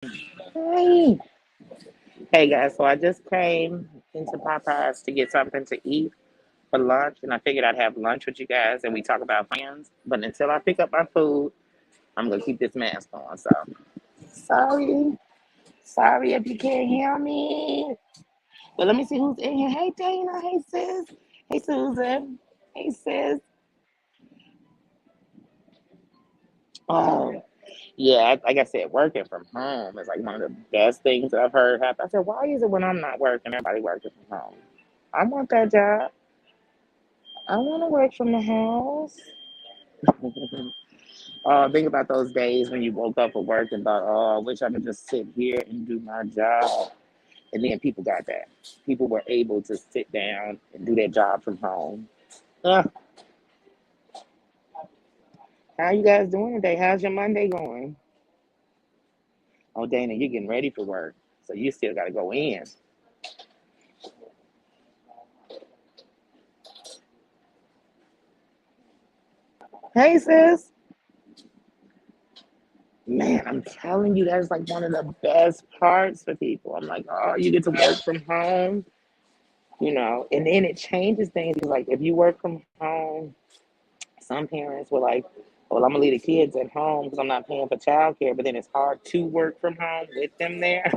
Hey. Hey guys, so I just came into Popeyes to get something to eat for lunch, and I figured I'd have lunch with you guys and we talk about friends. But until I pick up my food, I'm gonna keep this mask on. So sorry, sorry if you can't hear me. But let me see who's in here. Hey Dana, hey sis, hey Susan, hey sis. Oh yeah, like I said, working from home is like one of the best things that I've heard happen. I said, why is it when I'm not working, everybody working from home? I want that job. I want to work from the house. Think about those days when you woke up for work and thought, oh, I wish I could just sit here and do my job. And then people got that. People were able to sit down and do their job from home. Uh, how you guys doing today? How's your Monday going? Oh, Dana, you're getting ready for work. So you still got to go in. Hey, sis. Man, I'm telling you, that's like one of the best parts for people. I'm like, oh, you get to work from home, and then it changes things. Like, if you work from home, some parents were like, well, I'm gonna leave the kids at home because I'm not paying for childcare, but then it's hard to work from home with them there.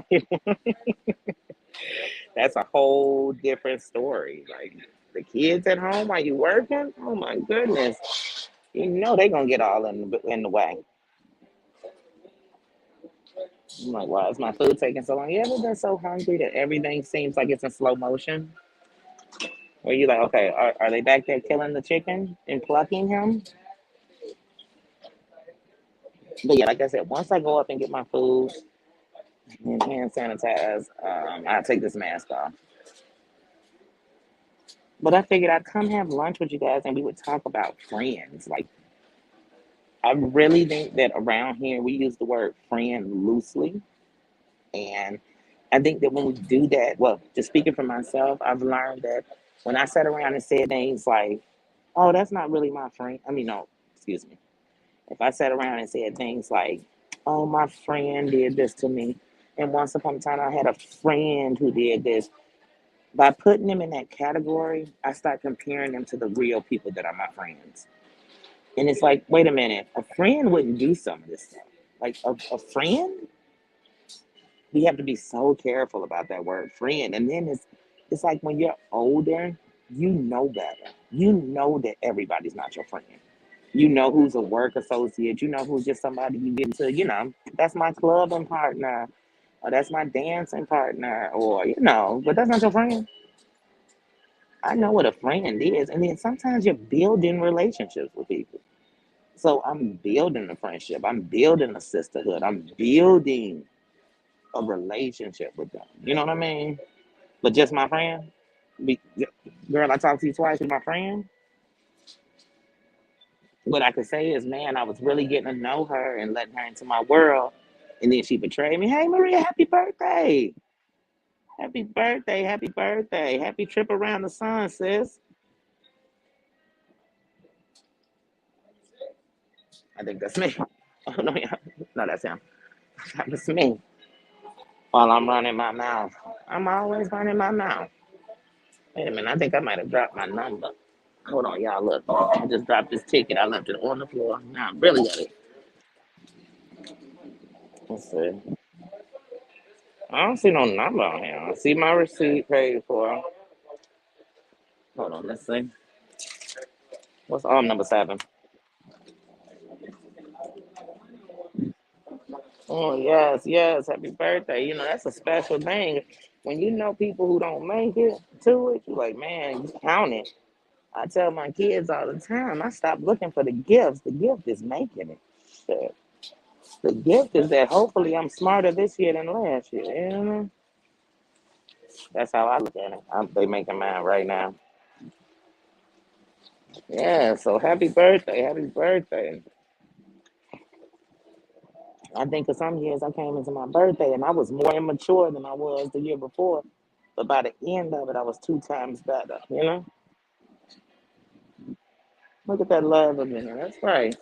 That's a whole different story. Like the kids at home while you working, oh my goodness, they're gonna get all in the way. I'm like, why is my food taking so long? You ever been so hungry that everything seems like it's in slow motion? Where you like, okay, are they back there killing the chicken and plucking him? But yeah, like I said, once I go up and get my food and hand sanitize, I'll take this mask off. But I figured I'd come have lunch with you guys and we would talk about friends. Like, I really think that around here we use the word friend loosely. And I think that when we do that, well, just speaking for myself, I've learned that when I sat around and said things like, oh, that's not really my friend. I mean, no, excuse me. If I sat around and said things like, oh, my friend did this to me. And once upon a time, I had a friend who did this. By putting them in that category, I start comparing them to the real people that are my friends. And it's like, wait a minute, a friend wouldn't do some of this stuff. Like a friend, we have to be so careful about that word friend. And then it's like when you're older, you know better. You know that everybody's not your friend. You know who's a work associate. You know who's just somebody you get into, that's my clubbing partner, or that's my dancing partner, but that's not your friend. I know what a friend is. And then sometimes you're building relationships with people. So I'm building a friendship. I'm building a sisterhood. I'm building a relationship with them. You know what I mean? But just my friend. Be, Girl, I talked to you twice with my friend. What I could say is, man, I was really getting to know her and letting her into my world. And then she betrayed me. Hey, Maria, happy birthday. Happy birthday. Happy birthday. Happy trip around the sun, sis. I think that's me. Oh, no, yeah. No, that's him. That's me. While I'm running my mouth. I'm always running my mouth. Wait a minute, I think I might have dropped my number. Hold on, y'all. Look, I just dropped this ticket. I left it on the floor. Now I really got it. Let's see. I don't see no number on here. I see my receipt paid for. Hold on, let's see. What's number 7? Oh yes, yes. Happy birthday. That's a special thing. When you know people who don't make it to it, you're like, man, you count it. I tell my kids all the time, I stop looking for the gifts. The gift is making it. Shit. The gift is that hopefully I'm smarter this year than last year. That's how I look at it. They making mine right now. Yeah, so happy birthday, happy birthday. I think for some years I came into my birthday and I was more immature than I was the year before. But by the end of it, I was 2 times better. Look at that love of me. That's right.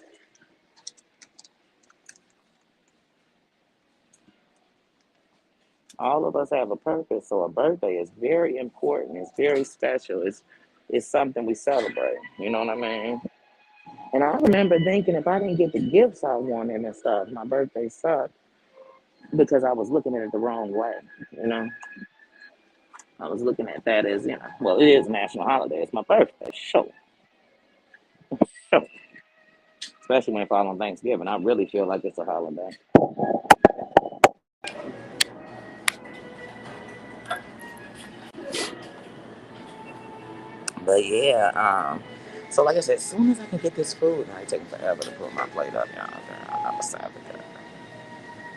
All of us have a purpose, so a birthday is very important. It's very special. It's something we celebrate. You know what I mean? And I remember thinking if I didn't get the gifts I wanted and stuff, my birthday sucked because I was looking at it the wrong way. You know, I was looking at that as well, it is a national holiday. It's my birthday, sure, sure. Especially when it falls on Thanksgiving, I really feel like it's a holiday. But yeah, so like I said, as soon as I can get this food, and it take forever to put my plate up, y'all. I'm a savage.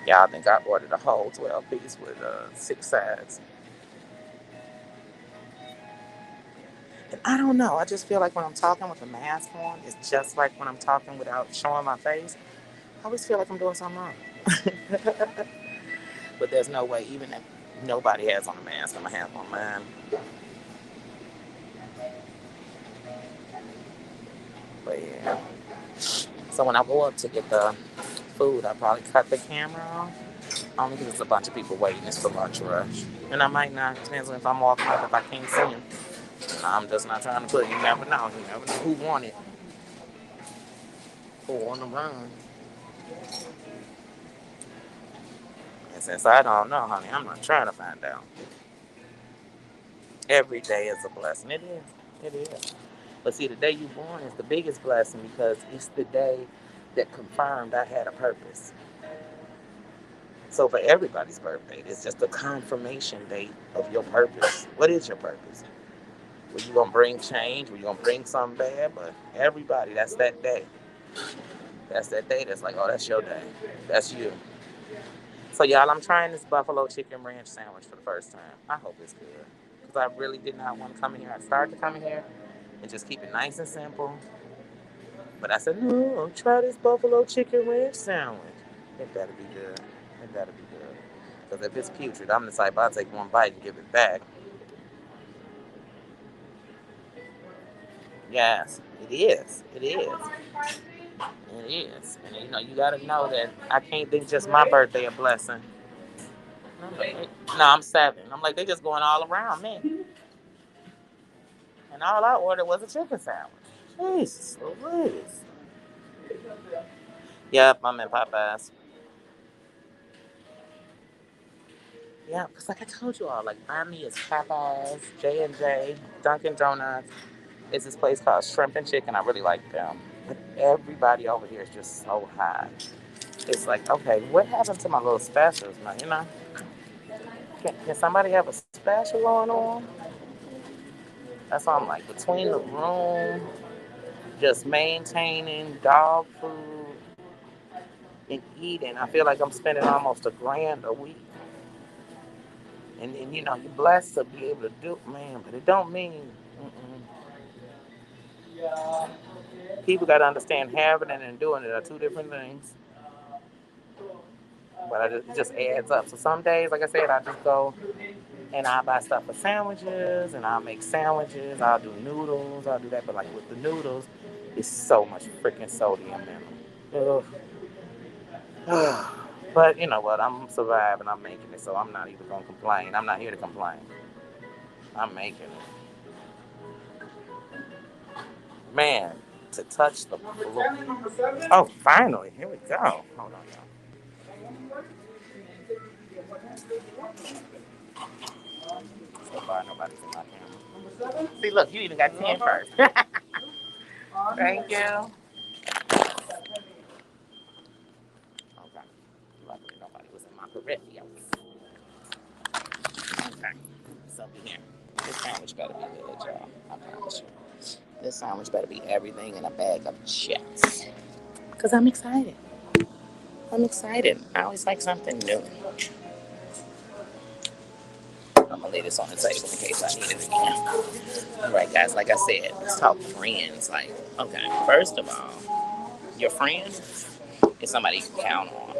Y'all think I ordered a whole 12 piece with 6 sides. And I don't know. I just feel like when I'm talking with a mask on, it's just like when I'm talking without showing my face. I always feel like I'm doing something wrong. But there's no way, even if nobody has on a mask, I'm gonna have on mine. But yeah. So when I go up to get the food, I probably cut the camera off. Only because there's a bunch of people waiting. It's the lunch rush. And I might not. Depends on if I'm walking up, if I can't see them. I'm just not trying to put. You never know. You never know who want it. Who on the run. And since I don't know, honey, I'm not trying to find out. Every day is a blessing. It is. It is. But see, the day you born is the biggest blessing because it's the day that confirmed I had a purpose. So for everybody's birthday, it's just a confirmation date of your purpose. What is your purpose? Were you gonna bring change? Were you gonna bring something bad? But everybody, that's that day. That's that day. That's like, oh, that's your day. That's you. So y'all, I'm trying this buffalo chicken ranch sandwich for the first time. I hope it's good because I really did not want to come in here. I started to come in here and just keep it nice and simple. But I said, no, try this buffalo chicken ranch sandwich. It better be good. It better be good. Because if it's putrid, I'm the type I'll take one bite and give it back. Yes, it is. It is. It is. And you gotta know that I can't think just my birthday a blessing. No, I'm 7. I'm like, they just going all around me. And all I ordered was a chicken sandwich. Jesus Louise. Yep, I'm in Popeyes. Yeah, because like I told you all, like by me is Popeyes, J&J, Dunkin' Donuts. It's this place called Shrimp and Chicken. I really like them. But everybody over here is just so high. It's like, okay, what happened to my little specials, man? Can somebody have a special going on? That's why I'm like, between the room, just maintaining dog food and eating, I feel like I'm spending almost $1,000 a week. And you're blessed to be able to do, man, but it don't mean, people got to understand having it and doing it are two different things. But it just adds up. So some days, like I said, I just go and I buy stuff for sandwiches and I'll make sandwiches. I'll do noodles. I'll do that. But like with the noodles, it's so much freaking sodium in them. Ugh. But you know what? I'm surviving. I'm making it. So I'm not even going to complain. I'm not here to complain. I'm making it. Man, to touch the floor. Oh, finally. Here we go. Hold on, y'all. So far, nobody's in my camera. See, look, you even got 10 first. Thank you. Okay. Luckily, nobody was in my peripherals. Okay. So, here. This sandwich better be good, y'all. I promise you. This sandwich better be everything in a bag of chips. Because I'm excited. I'm excited. I always like something new. I'm going to lay this on the table in case I need it again. All right, guys. Like I said, let's talk friends. Like, okay, first of all, your friend is somebody you can count on.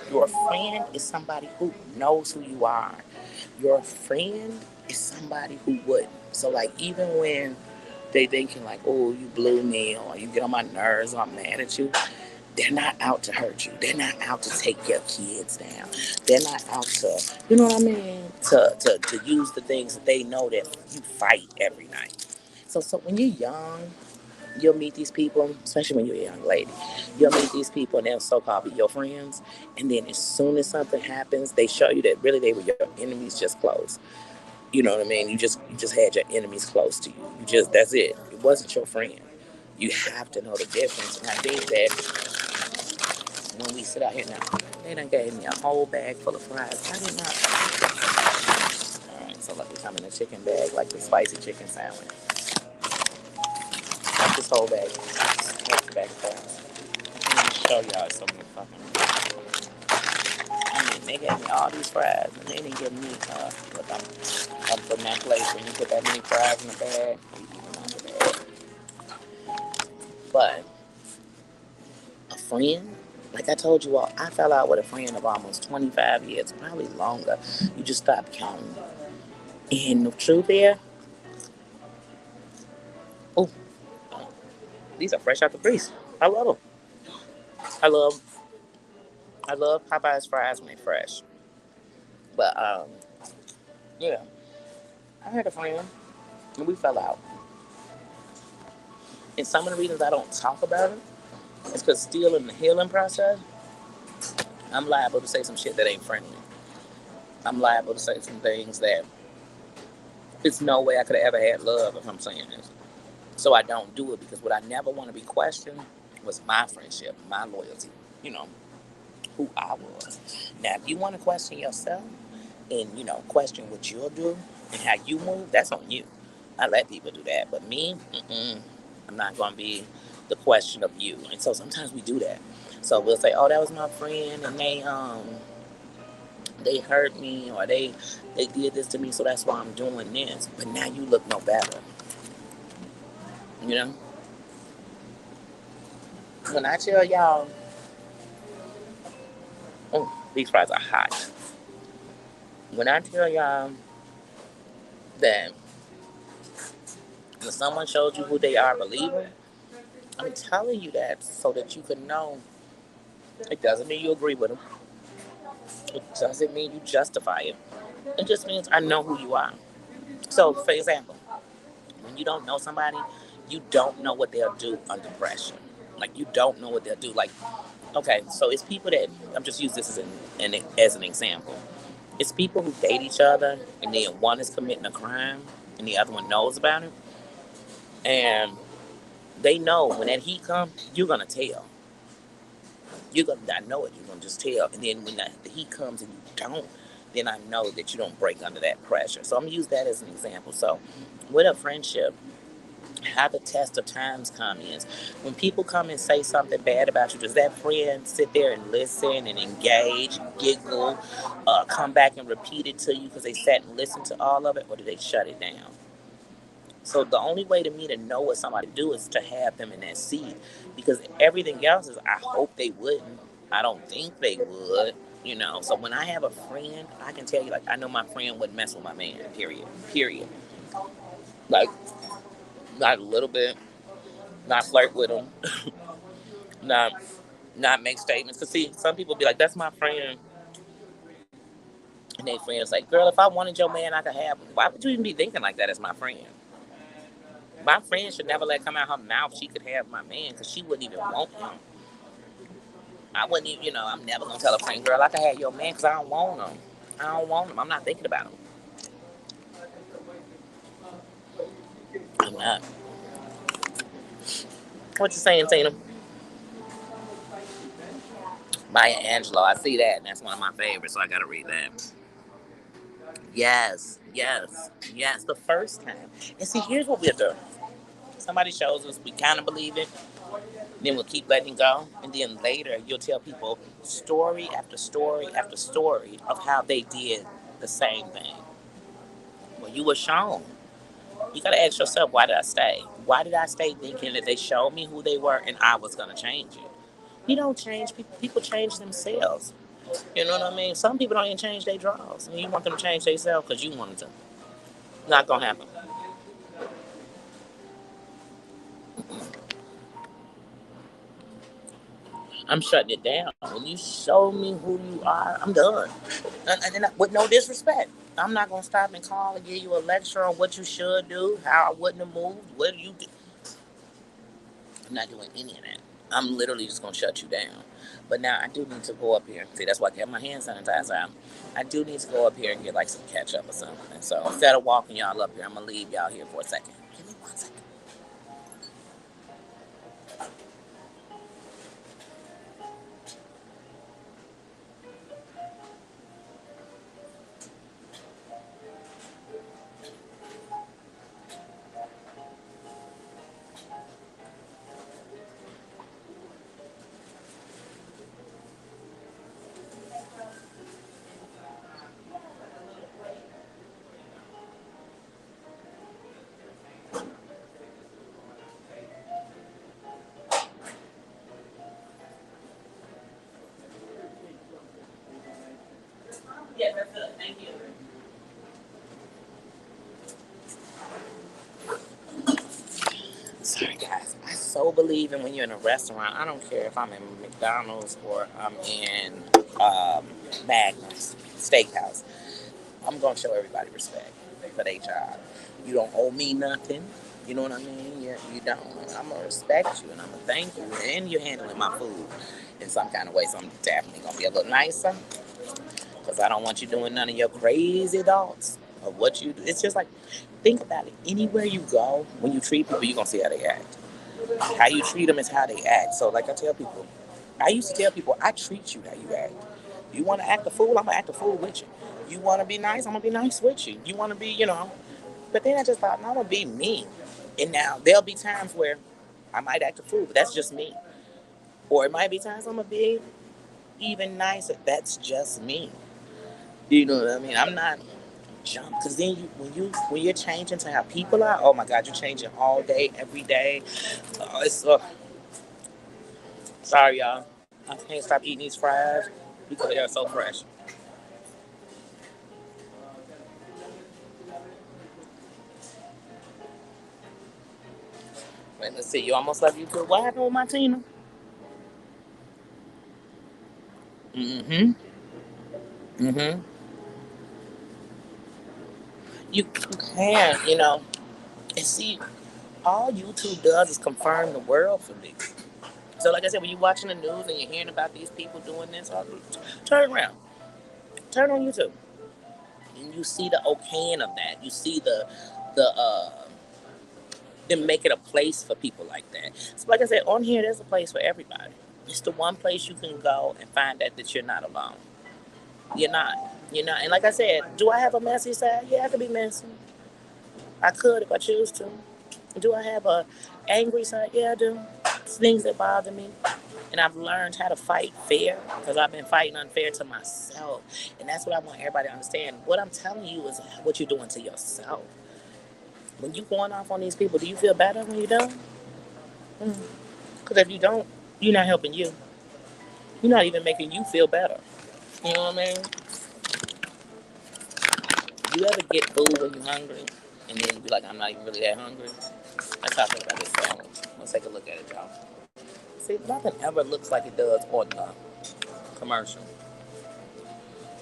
Your friend is somebody who knows who you are. Your friend is somebody who wouldn't. So, like, even when they thinking like, oh, you blew me or you get on my nerves or I'm mad at you, They're not out to hurt you. They're not out to take your kids down. They're not out to, you know what I mean? To use the things that they know that you fight every night. So when you're young, you'll meet these people, especially when you're a young lady. You'll meet these people and they'll so-called be your friends. And then as soon as something happens, they show you that really they were your enemies just close. You know what I mean? You just had your enemies close to you. You just that's it. It wasn't your friend. You have to know the difference. And I think that when we sit out here now, they done gave me a whole bag full of fries. I did not. All right, so let me come in a chicken bag like the spicy chicken sandwich. Not this whole bag. Half the bag of fries. Let me show y'all some of the fucking. I mean, they gave me all these fries, and they didn't give me. Look, I'm from that place when you put that many fries in the bag, you eat them out the bag. But a friend, like I told you all, I fell out with a friend of almost 25 years, probably longer. You just stop counting. And the truth is, oh, these are fresh out the grease. I love them. I love, I love Popeye's fries when they're fresh. But yeah, I had a friend and we fell out. And some of the reasons I don't talk about it is because still in the healing process, I'm liable to say some shit that ain't friendly. I'm liable to say some things that it's no way I could have ever had love if I'm saying this. So I don't do it because what I never want to be questioned was my friendship, my loyalty, you know, who I was. Now, if you want to question yourself and, question what you'll do and how you move, that's on you. I let people do that. But me, I'm not going to be the question of you. And so sometimes we do that. So we'll say, oh, that was my friend and they hurt me or they did this to me, so that's why I'm doing this. But now you look no better. You know? When I tell y'all, oh, these fries are hot. When I tell y'all that when someone shows you who they are, believe them, I'm telling you that so that you can know. It doesn't mean you agree with them. It doesn't mean you justify it. It just means I know who you are. So, for example, when you don't know somebody, you don't know what they'll do under pressure. Like you don't know what they'll do. Like, okay, so it's people that I'm just use this as an example. It's people who date each other, and then one is committing a crime, and the other one knows about it, and they know when that heat comes, you're gonna tell. You're gonna not know it. You're gonna just tell, and then when the heat comes and you don't, then I know that you don't break under that pressure. So I'm gonna use that as an example. So with a friendship, how the test of times come is when people come and say something bad about you, does that friend sit there and listen and engage, giggle, come back and repeat it to you because they sat and listened to all of it, or do they shut it down? So the only way to me to know what somebody do is to have them in that seat, because everything else is I hope they wouldn't. I don't think they would. So when I have a friend, I can tell you, like, I know my friend wouldn't mess with my man, period. Period. Like, not a little bit, not flirt with him, not not make statements. Cause see, some people be like, "That's my friend," and their friends like, "Girl, if I wanted your man, I could have him." Why would you even be thinking like that as my friend? My friend should never let come out her mouth she could have my man, cause she wouldn't even want him. I wouldn't even, I'm never gonna tell a friend, "Girl, I could have your man," cause I don't want him. I don't want him. I'm not thinking about him. I'm not. What you saying, Tina? Maya Angelou. I see that, and that's one of my favorites, so I gotta read that. Yes, yes, yes. The first time. And see, here's what we'll do. Somebody shows us, we kind of believe it, then we'll keep letting it go. And then later, you'll tell people story after story after story of how they did the same thing. Well, you were shown. You got to ask yourself, why did I stay? Why did I stay thinking that they showed me who they were and I was going to change it? You don't change people. People change themselves. You know what I mean? Some people don't even change their draws. And you want them to change themselves because you wanted to. Not going to happen. I'm shutting it down. When you show me who you are, I'm done. With no disrespect, I'm not gonna stop and call and give you a lecture on what you should do, how I wouldn't have moved, what you do. I'm not doing any of that. I'm literally just gonna shut you down. But now I do need to go up here. See, that's why I kept my hand sanitizer out. I do need to go up here and get like some ketchup or something. So instead of walking y'all up here, I'm gonna leave y'all here for a second. Give me 1 second. Yeah, that's good. Thank you. Sorry, guys. I so believe in when you're in a restaurant. I don't care if I'm in McDonald's or I'm in Magnus Steakhouse. I'm gonna show everybody respect for their job. You don't owe me nothing. You know what I mean? You don't. I'm gonna respect you and I'm gonna thank you. And you're handling my food in some kind of way. So I'm definitely gonna be a little nicer because I don't want you doing none of your crazy thoughts of what you do. It's just like think about it. Anywhere you go, when you treat people, you're gonna see how they act. How you treat them is how they act. So like I tell people, I used to tell people, I treat you how you act. You want to act a fool, I'm gonna act a fool with you. You want to be nice, I'm gonna be nice with you. You want to be, But then I just thought, no, I'm gonna be me. And now there'll be times where I might act a fool, but that's just me. Or it might be times I'm gonna be even nicer. That's just me. You know what I mean? I'm not jump because then when you're changing to how people are, oh my God, you're changing all day, every day. It's sorry, y'all. I can't stop eating these fries because they are so fresh. Wait, let's see. You almost love you too. What happened with Martina? Mm-hmm. Mm-hmm. You can, and see, all YouTube does is confirm the world for me. So, like I said, when you're watching the news and you're hearing about these people doing this, turn around, turn on YouTube, and you see the okaying of that. You see the them make it a place for people like that. So, like I said, on here, there's a place for everybody. It's the one place you can go and find out that you're not alone. You're not. You're not. And like I said, do I have a messy side? Yeah, I could be messy. I could if I choose to. Do I have a angry side? Yeah, I do. It's things that bother me. And I've learned how to fight fair because I've been fighting unfair to myself. And that's what I want everybody to understand. What I'm telling you is what you're doing to yourself. When you going off on these people, do you feel better when you don't? Because if you don't, you're not helping you. You're not even making you feel better. You know what I mean? You ever get food when you're hungry and then you be like, I'm not even really that hungry? That's how I feel about this sandwich. Let's take a look at it, y'all. See, nothing ever looks like it does on the commercial.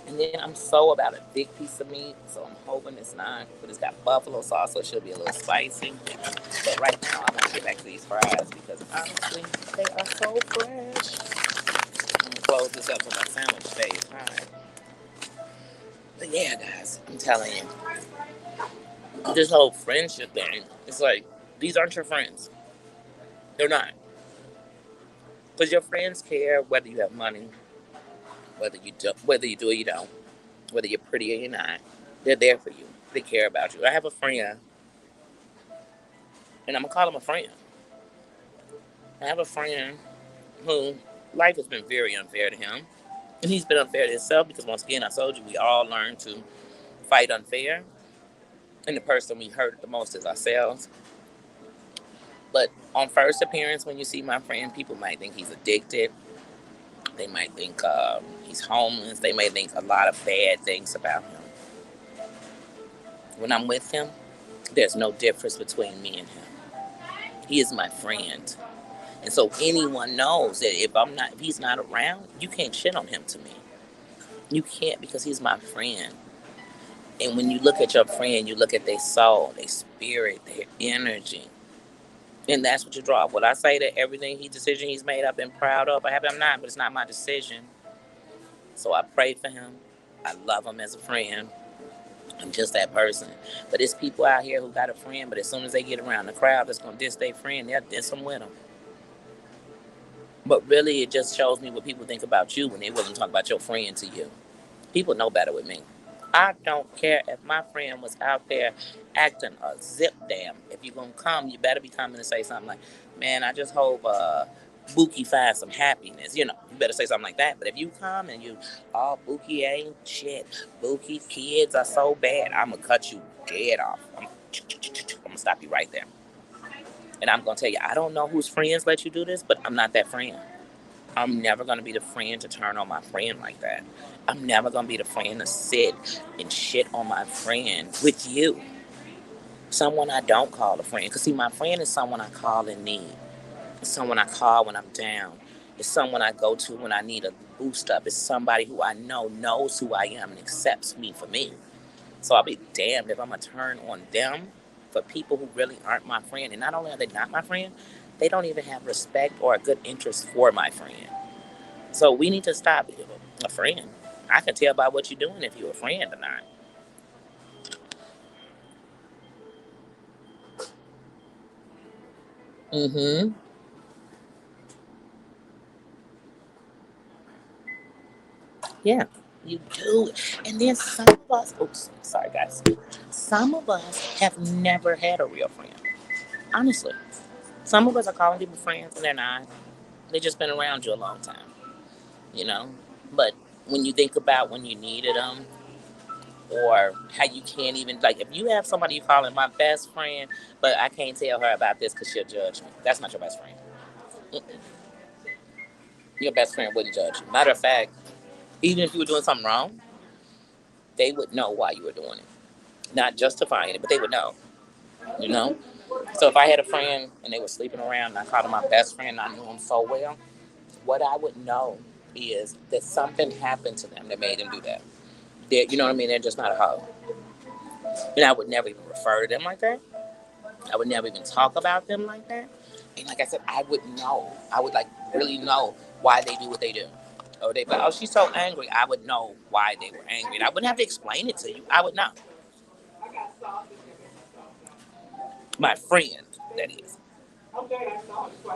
And then I'm so about a big piece of meat, so I'm hoping it's not. But it's got buffalo sauce, so it should be a little spicy. But right now, I want to get back to these fries because honestly, they are so fresh. I'm gonna close this up so my sandwich stays high. But yeah, guys, I'm telling you, this whole friendship thing, it's like these aren't your friends. They're not. Because your friends care whether you have money, whether you do or you don't, whether you're pretty or you're not. They're there for you. They care about you. I have a friend, and I'm gonna call him a friend. I have a friend who life has been very unfair to him, and he's been unfair to himself because once again, I told you we all learn to fight unfair, and the person we hurt the most is ourselves. But on first appearance, when you see my friend, people might think he's addicted. They might think he's homeless. They may think a lot of bad things about him. When I'm with him, there's no difference between me and him. He is my friend. And so anyone knows that if he's not around, you can't shit on him to me. You can't, because he's my friend. And when you look at your friend, you look at their soul, their spirit, their energy. And that's what you draw. Would I say that everything decision he's made I've been proud of? I'm not, but it's not my decision. So I pray for him. I love him as a friend. I'm just that person. But it's people out here who got a friend, but as soon as they get around the crowd that's gonna diss their friend, they'll diss them with them. But really, it just shows me what people think about you when they willing to talk about your friend to you. People know better with me. I don't care if my friend was out there acting a zip dam. If you're gonna come, you better be coming to say something like, "Man, I just hope Buki finds some happiness." You better say something like that. But if you come and oh, Buki ain't shit. Buki's kids are so bad. I'm gonna cut you dead off. I'm gonna stop you right there. And I'm gonna tell you, I don't know whose friends let you do this, but I'm not that friend. I'm never going to be the friend to turn on my friend like that. I'm never going to be the friend to sit and shit on my friend with you. Someone I don't call a friend. Because, see, my friend is someone I call in need. It's someone I call when I'm down. It's someone I go to when I need a boost up. It's somebody who I know knows who I am and accepts me for me. So I'll be damned if I'm going to turn on them for people who really aren't my friend. And not only are they not my friend, they don't even have respect or a good interest for my friend. So we need to stop a friend. I can tell by what you're doing if you're a friend or not. Mm-hmm. Yeah, you do. And then some of us, oops, sorry guys. Some of us have never had a real friend. Honestly. Some of us are calling people friends and they're not. They just been around you a long time, you know? But when you think about when you needed them, or how you can't even, like, if you have somebody you calling my best friend, but I can't tell her about this because she'll judge me. That's not your best friend. Mm-mm. Your best friend wouldn't judge you. Matter of fact, even if you were doing something wrong, they would know why you were doing it. Not justifying it, but they would know, you know? So if I had a friend and they were sleeping around and I called them my best friend and I knew them so well, what I would know is that something happened to them that made them do that. You know what I mean? They're just not a hoe. And I would never even refer to them like that. I would never even talk about them like that. And like I said, I would know. I would like really know why they do what they do. Or they, but oh, she's so angry. I would know why they were angry, and I wouldn't have to explain it to you. I would know. My friend, that is.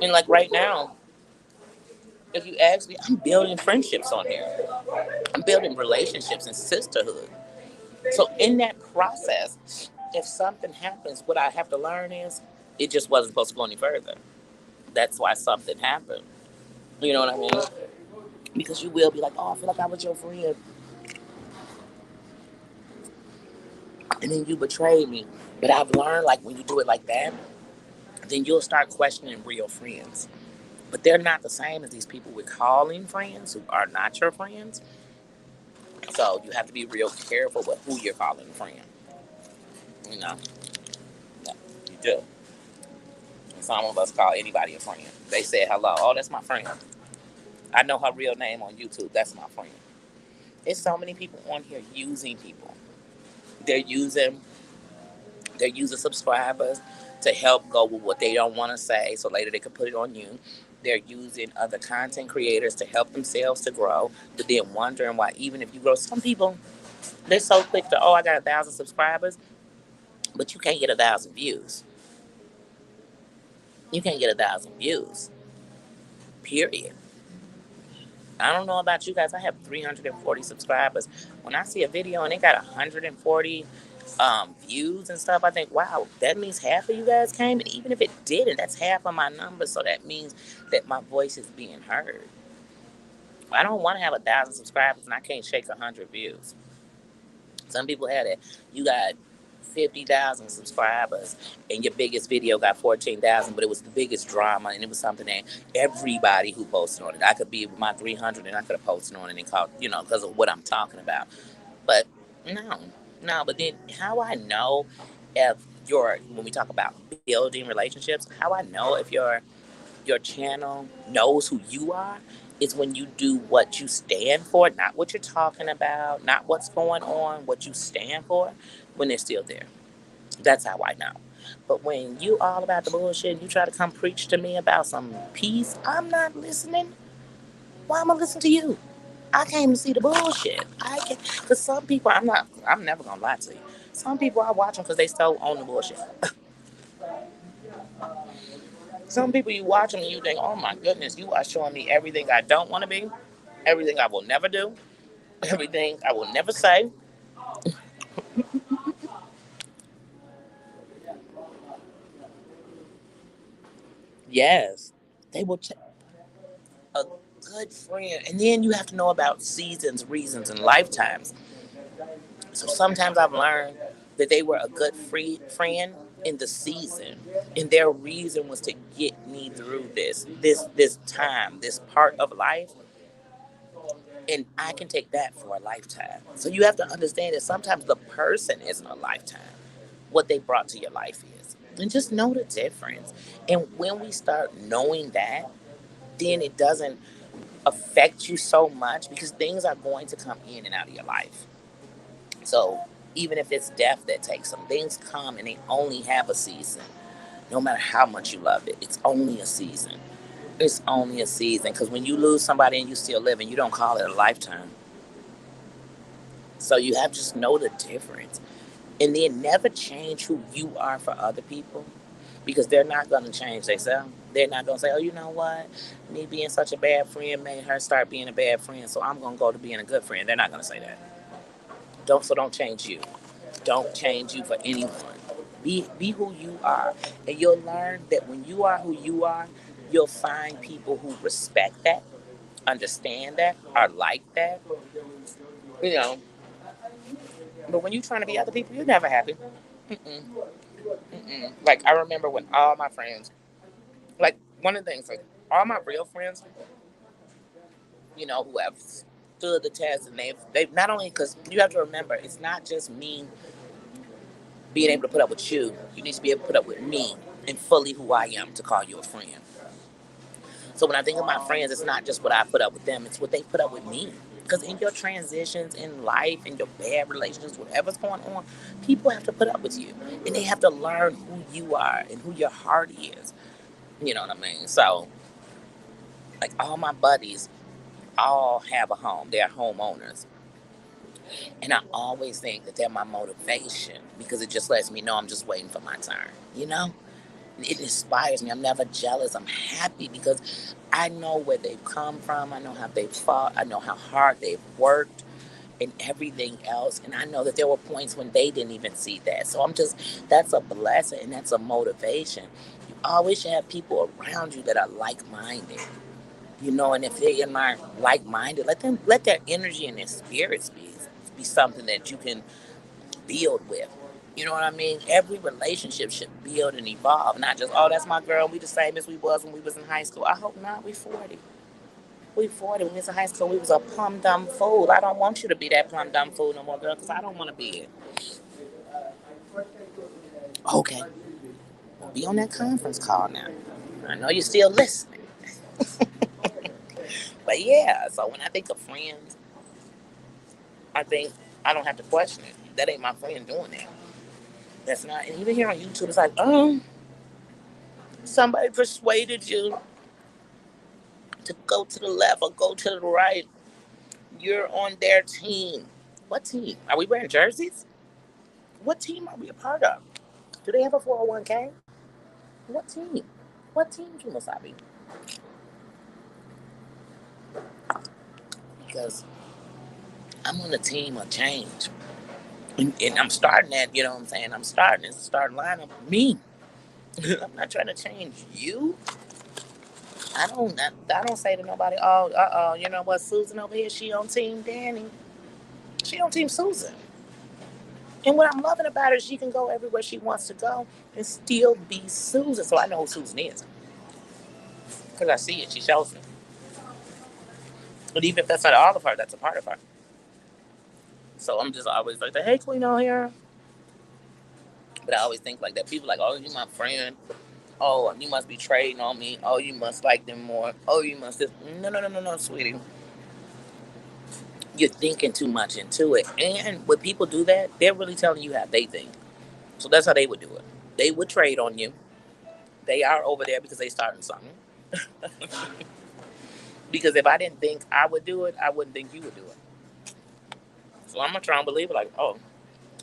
And like right now, if you ask me, I'm building friendships on here. I'm building relationships and sisterhood. So in that process, if something happens, what I have to learn is it just wasn't supposed to go any further. That's why something happened. You know what I mean? Because you will be like, oh, I feel like I was your friend, and then you betrayed me. But I've learned, like, when you do it like that, then you'll start questioning real friends. But they're not the same as these people we're calling friends who are not your friends. So you have to be real careful with who you're calling a friend. You know, yeah, you do. And some of us call anybody a friend. They said hello. Oh, that's my friend. I know her real name on YouTube. That's my friend. There's so many people on here using people. They're using They're using subscribers to help go with what they don't want to say so later they can put it on you. They're using other content creators to help themselves to grow, but then wondering why, even if you grow, some people, they're so quick to, oh, I got 1,000 subscribers, but you can't get 1,000 views. You can't get 1,000 views, period. I don't know about you guys. I have 340 subscribers. When I see a video and they got 140 views and stuff, I think, wow, that means half of you guys came. And even if it didn't, that's half of my numbers. So that means that my voice is being heard. I don't want to have 1,000 subscribers and I can't shake 100 views. Some people had it. You got 50,000 subscribers and your biggest video got 14,000, but it was the biggest drama and it was something that everybody who posted on it. I could be with my 300 and I could have posted on it and called, because of what I'm talking about. But no, no. But then how I know if when we talk about building relationships, how I know if you're your channel knows who you are is when you do what you stand for, not what you're talking about, not what's going on, what you stand for, when they're still there. That's how I know. But when you all about the bullshit and you try to come preach to me about some peace, I'm not listening. Why am I listening to you? I came to see the bullshit. I can, cause some people I'm never gonna lie to you. Some people I watch them because they so on the bullshit. Some people you watch them and you think, oh my goodness, you are showing me everything I don't want to be, everything I will never do, everything I will never say. Yes, they will. A good friend, and then you have to know about seasons, reasons, and lifetimes. So sometimes I've learned that they were a good free friend in the season, and their reason was to get me through this time, this part of life, and I can take that for a lifetime. So you have to understand that sometimes the person isn't a lifetime. What they brought to your life is, and just know the difference. And when we start knowing that, then it doesn't affect you so much because things are going to come in and out of your life. So even if it's death that takes them, things come and they only have a season. No matter how much you love it, it's only a season. It's only a season because when you lose somebody and you still living, you don't call it a lifetime. So you have to just know the difference. And then never change who you are for other people because they're not going to change themselves. They're not going to say, oh, you know what? Me being such a bad friend made her start being a bad friend, so I'm going to go to being a good friend. They're not going to say that. Don't change you. Don't change you for anyone. Be who you are. And you'll learn that when you are who you are, you'll find people who respect that, understand that, are like that. You know. But when you're trying to be other people, you're never happy. Mm-mm, mm-mm. Like I remember when all my friends, like one of the things, like all my real friends, who have stood the test, and they've not only because you have to remember, it's not just me being able to put up with you. You need to be able to put up with me and fully who I am to call you a friend. So when I think of my friends, it's not just what I put up with them; it's what they put up with me. Because in your transitions in life, in your bad relationships, whatever's going on, people have to put up with you, and they have to learn who you are and who your heart is. You know what I mean? So, like all my buddies, all have a home. They're homeowners. And I always think that they're my motivation because it just lets me know I'm just waiting for my turn. You know? It inspires me. I'm never jealous. I'm happy because I know where they've come from. I know how they've fought. I know how hard they've worked and everything else. And I know that there were points when they didn't even see that. So that's a blessing and that's a motivation. You always should have people around you that are like minded. And if they're not like minded, let their energy and their spirits be something that you can build with. You know what I mean? Every relationship should build and evolve, not just, oh, that's my girl. We the same as we was when we was in high school. I hope not. We 40. We 40. When we was in high school, we was a plum dumb fool. I don't want you to be that plum dumb fool no more, girl, because I don't want to be it. Okay. Well, be on that conference call now. I know you're still listening. But yeah, so when I think of friends, I think I don't have to question it. That ain't my friend doing that. That's not. And even here on YouTube, it's like, somebody persuaded you to go to the left or go to the right. You're on their team. What team? Are we wearing jerseys? What team are we a part of? Do they have a 401k? What team? What team, Jumasabi? Because I'm on the team of change. And I'm starting that, you know what I'm saying? I'm starting to start lining up me. I'm not trying to change you. I don't say to nobody, oh, you know what, Susan over here, she on team Danny. She on team Susan. And what I'm loving about her is she can go everywhere she wants to go and still be Susan. So I know who Susan is. Because I see it. She shows me. But even if that's not all of her, that's a part of her. So I'm just always like, hey, Queen on here. But I always think like that. People like, oh, you my friend. Oh, you must be trading on me. Oh, you must like them more. Oh, you must this. No, no, no, no, no, sweetie. You're thinking too much into it. And when people do that, they're really telling you how they think. So that's how they would do it. They would trade on you. They are over there because they starting something. Because if I didn't think I would do it, I wouldn't think you would do it. So I'm gonna try and believe it. Like, oh,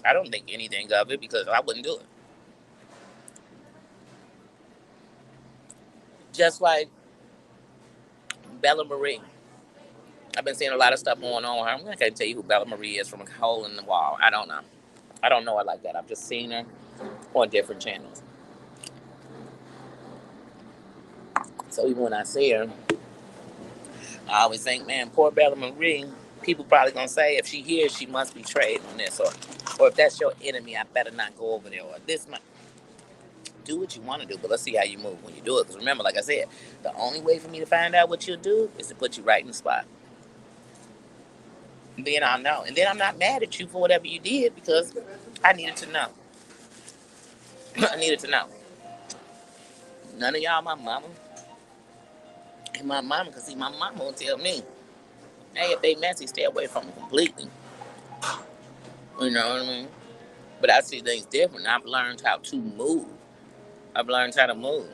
I don't think anything of it because I wouldn't do it. Just like Bella Marie. I've been seeing a lot of stuff going on with her. I'm not gonna tell you who Bella Marie is from a hole in the wall. I don't know. I don't know her like that. I've just seen her on different channels. So even when I see her, I always think, man, poor Bella Marie. People probably gonna say if she hears, she must be trading on this, or if that's your enemy, I better not go over there. Or this might do what you want to do, but let's see how you move when you do it. Because remember, like I said, the only way for me to find out what you'll do is to put you right in the spot. And then I'll know, and then I'm not mad at you for whatever you did because I needed to know. I needed to know. None of y'all, my mama, and my mama, because see, my mama will tell me, hey, if they messy, stay away from them completely. You know what I mean? But I see things different. I've learned how to move. I've learned how to move.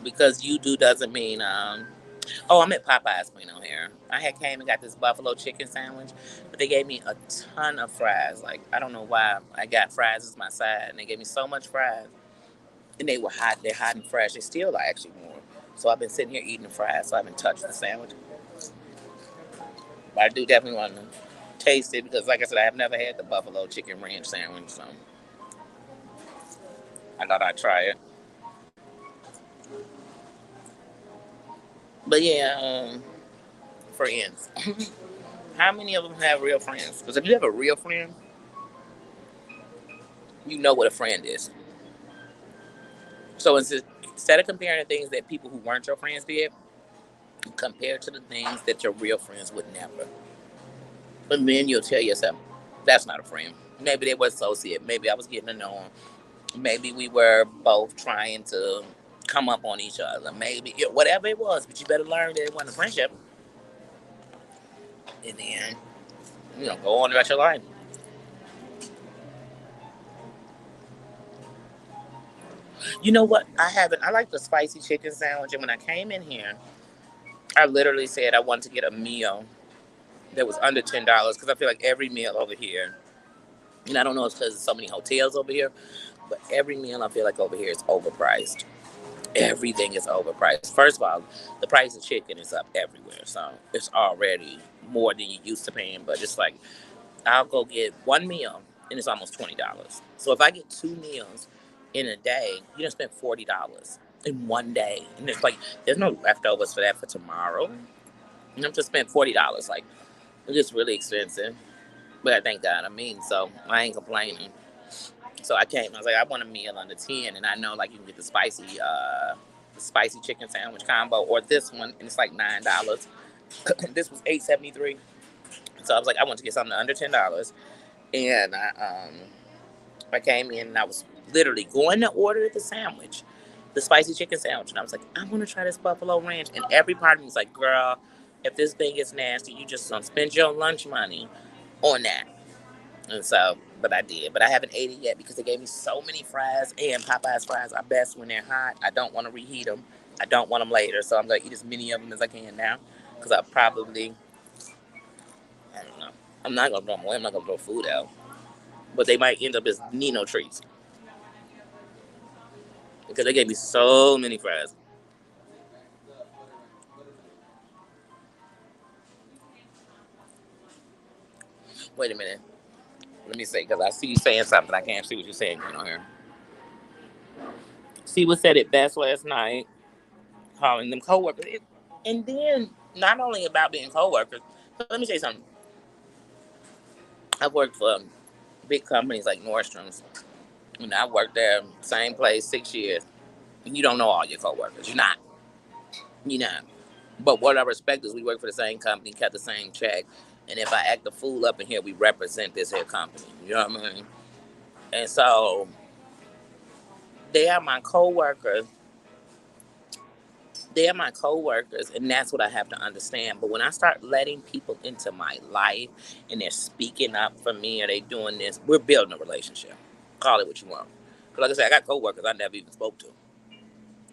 Because you do doesn't mean, oh, I'm at Popeye's Queen on here. I had came and got this buffalo chicken sandwich, but they gave me a ton of fries. Like, I don't know why I got fries as my side, and they gave me so much fries. And they were hot. They're hot and fresh. They still are actually warm. So I've been sitting here eating the fries, so I haven't touched the sandwich. But I do definitely want to taste it because, like I said, I have never had the buffalo chicken ranch sandwich, so I thought I'd try it. But yeah, friends. How many of them have real friends? Because if you have a real friend, you know what a friend is. So instead of comparing the things that people who weren't your friends did, compare to the things that your real friends would never. And then you'll tell yourself, that's not a friend. Maybe they were associate. Maybe I was getting to know them. Maybe we were both trying to come up on each other. Maybe whatever it was, but you better learn that it wasn't a friendship. And then, go on about your life. You know what? I like the spicy chicken sandwich. And when I came in here, I literally said I wanted to get a meal that was under $10 because I feel like every meal over here, and I don't know if it's because there's so many hotels over here, but every meal I feel like over here is overpriced. Everything is overpriced. First of all, the price of chicken is up everywhere, so it's already more than you used to paying. But it's like I'll go get one meal and it's almost $20. So if I get two meals in a day, you just spend $40 in one day, and it's like there's no leftovers for that for tomorrow. And I'm just spent $40. Like it's just really expensive, but thank God. So I ain't complaining. So I came. I was like, I want a meal under 10, and I know like you can get the spicy chicken sandwich combo or this one, and it's like $9. This was $8.73. So I was like, I want to get something under $10, and I came in and I was literally going to order the sandwich, the spicy chicken sandwich, and I was like, I want to try this buffalo ranch, and every part of me was like, girl, if this thing is nasty, you just don't spend your lunch money on that. And so, but I did. But I haven't ate it yet because they gave me so many fries, and Popeye's fries are best when they're hot. I don't want to reheat them. I don't want them later. So I'm going to eat as many of them as I can now because I don't know. I'm not going to throw them away. I'm not going to throw food out. But they might end up as Nino treats because they gave me so many fries. Wait a minute. Let me say, because I see you saying something. I can't see what you're saying here. She was said it best last night, calling them coworkers. And then, not only about being coworkers, so let me say something. I've worked for big companies like Nordstrom's. I worked there, same place, 6 years. And you don't know all your coworkers. You're not. You're not. But what I respect is we work for the same company, cut the same check. And if I act a fool up in here, we represent this here company. You know what I mean? And so They are my coworkers. They're my coworkers, and that's what I have to understand. But when I start letting people into my life and they're speaking up for me or they doing this, we're building a relationship. Call it what you want. Because like I said, I got coworkers I never even spoke to.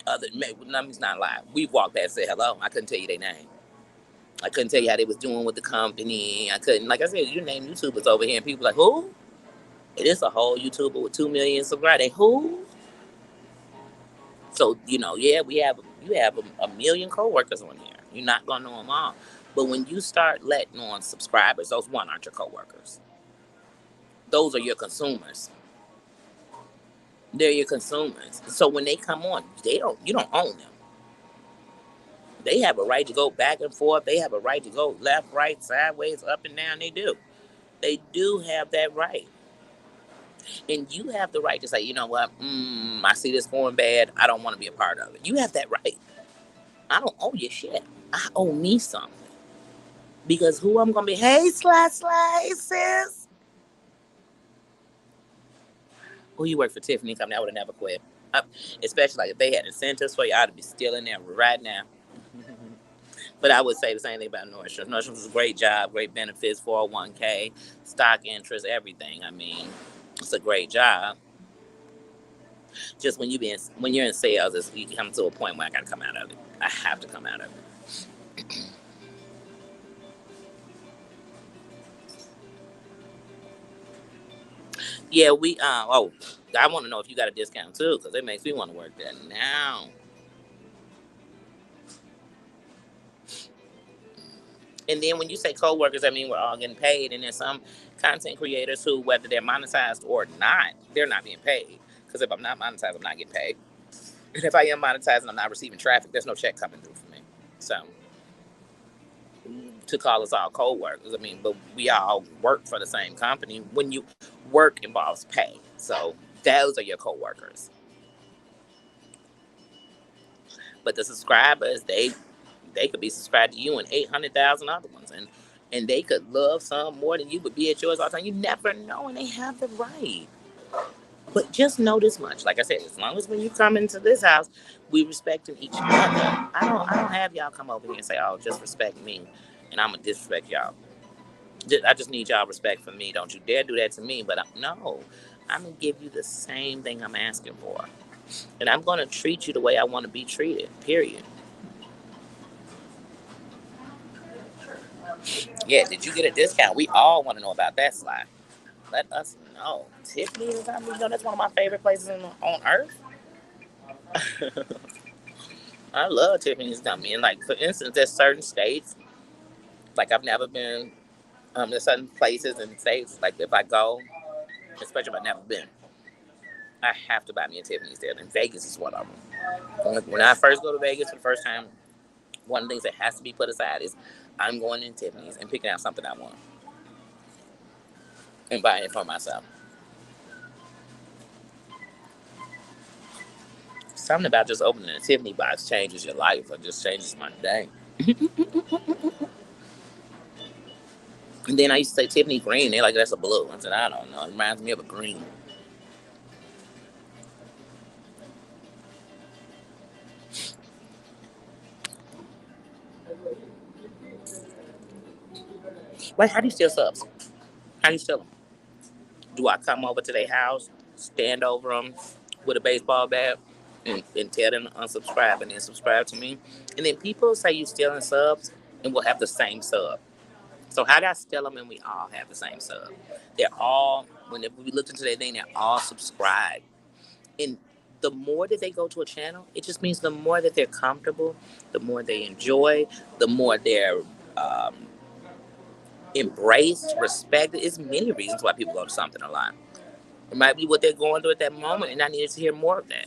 Other me's not lie. We walked past and said hello. I couldn't tell you their name. I couldn't tell you how they was doing with the company. I couldn't, like I said, you name YouTubers over here, and people like, who? It is a whole YouTuber with 2 million subscribers. They who? So, yeah, you have a million coworkers on here. You're not gonna know them all. But when you start letting on subscribers, those one aren't your coworkers. Those are your consumers. They're your consumers. So when they come on, you don't own them. They have a right to go back and forth. They have a right to go left, right, sideways, up and down. They do. They do have that right. And you have the right to say, you know what, I see this going bad. I don't want to be a part of it. You have that right. I don't owe you shit. I owe me something. Because who I'm going to be, hey, Sly, sis. Oh, you work for Tiffany Company. I would have never quit. Especially like if they had incentives for you, I'd be still in there right now. But I would say the same thing about Nordstrom. Nordstrom was a great job, great benefits, 401k, stock interest, everything. I mean, it's a great job. Just when you're in sales, you come to a point where I got to come out of it. I have to come out of it. Yeah, I want to know if you got a discount too, because it makes me want to work there now. And then when you say co-workers, I mean we're all getting paid, and there's some content creators who, whether they're monetized or not, they're not being paid. Because if I'm not monetized, I'm not getting paid. And if I am monetized and I'm not receiving traffic, there's no check coming through for me. So to call us all co-workers, I mean, but we all work for the same company. When you work involves pay, so those are your co-workers. But the subscribers, they could be subscribed to you and 800,000 other ones, and they could love some more than you, but be at yours all the time. You never know, and they have the right. But just know this much, like I said, as long as when you come into this house, we respecting each other. I don't have y'all come over here and say, oh, just respect me, and I'm gonna disrespect y'all. I just need y'all respect for me. Don't you dare do that to me. But no, I'm gonna give you the same thing I'm asking for, and I'm gonna treat you the way I want to be treated. Period. Yeah, did you get a discount? We all want to know about that, Sly. Let us know. Tiffany's, that's one of my favorite places on earth. I love Tiffany's Company. And like, for instance, there's certain states, like I've never been, there's certain places and states, like if I go, especially if I've never been, I have to buy me a Tiffany's there. And Vegas is one of them. When I first go to Vegas for the first time, one of the things that has to be put aside is I'm going in Tiffany's and picking out something I want and buying it for myself. Something about just opening a Tiffany box changes your life, or just changes my day. And then I used to say Tiffany green. They're like, that's a blue. I said, I don't know. It reminds me of a green. Like, how do you steal subs? How do you steal them? Do I come over to their house, stand over them with a baseball bat, and tell them to unsubscribe and then subscribe to me? And then people say you stealing subs, and we'll have the same sub. So how do I steal them and we all have the same sub? They're all, whenever we looked into their thing, they're all subscribed. And the more that they go to a channel, it just means the more that they're comfortable, the more they enjoy, the more they're embraced, respected. There's many reasons why people go to something a lot. It might be what they're going through at that moment, and I needed to hear more of that.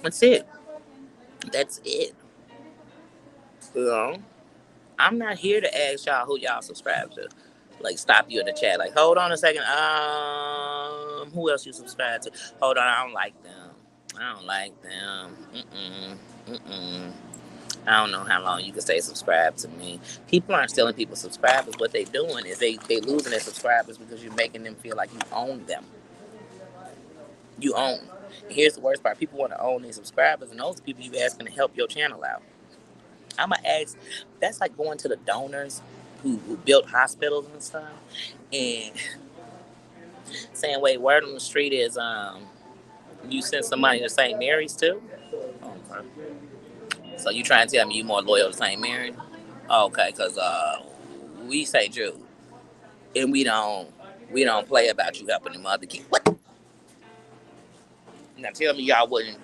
That's it. That's it. You know? I'm not here to ask y'all who y'all subscribe to. Like, stop you in the chat. Like, hold on a second. Who else you subscribe to? Hold on, I don't like them. I don't like them. I don't know how long you can stay subscribed to me. People aren't stealing people's subscribers. What they doing is they losing their subscribers because you're making them feel like you own them. You own. And here's the worst part: people want to own their subscribers, and those people you asking to help your channel out. I'm gonna ask. That's like going to the donors who built hospitals and stuff, and saying, "Wait, word on the street is you sent some money to St. Mary's too." Okay. So you trying to tell me you more loyal to St. Mary's? Okay, cause we say Jude, and we don't play about you helping them other kids. What? Now tell me y'all wouldn't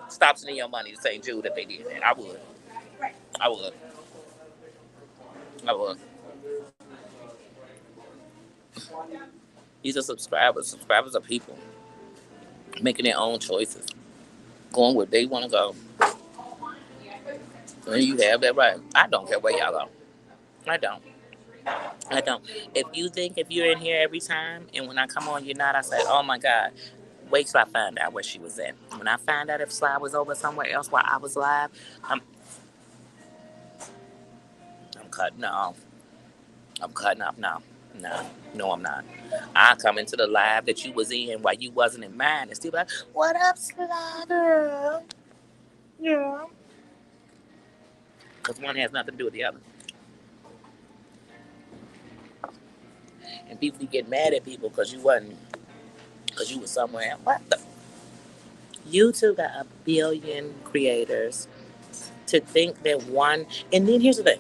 stop sending your money to St. Jude if they did that. I would. I would. I would. These are subscribers. Subscribers are people making their own choices, going where they want to go. And you have that right. I don't care where y'all go. I don't. I don't. If you're in here every time and when I come on you're not, I say, oh my God, wait till I find out where she was at. When I find out if Sly was over somewhere else while I was live, I'm cutting off. I'm cutting off now. No, I'm not. I come into the live that you was in while you wasn't in mine and still be like, what up, Sly girl? Yeah. Because one has nothing to do with the other. And people get mad at people because you was somewhere else. What the? YouTube got a billion creators. To think that one, and then here's the thing,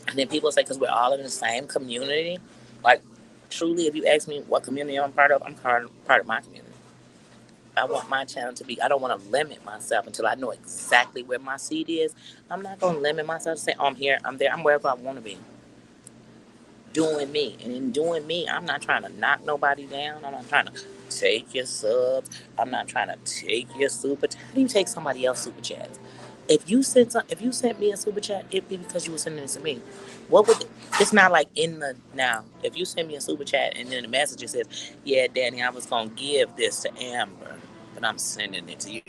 and then people say because we're all in the same community, like truly, if you ask me what community I'm part of, I'm part of my community. I want my channel to be. I don't want to limit myself until I know exactly where my seat is. I'm not going to limit myself to say, oh, I'm here, I'm there, I'm wherever I want to be. Doing me, and in doing me, I'm not trying to knock nobody down. I'm not trying to take your subs. I'm not trying to take your super. How do you take somebody else's super chats? If you sent me a super chat, it'd be because you were sending it to me. What would it's not like in the now. If you send me a super chat and then the message says, "Yeah, Danny, I was gonna give this to Amber, but I'm sending it to you."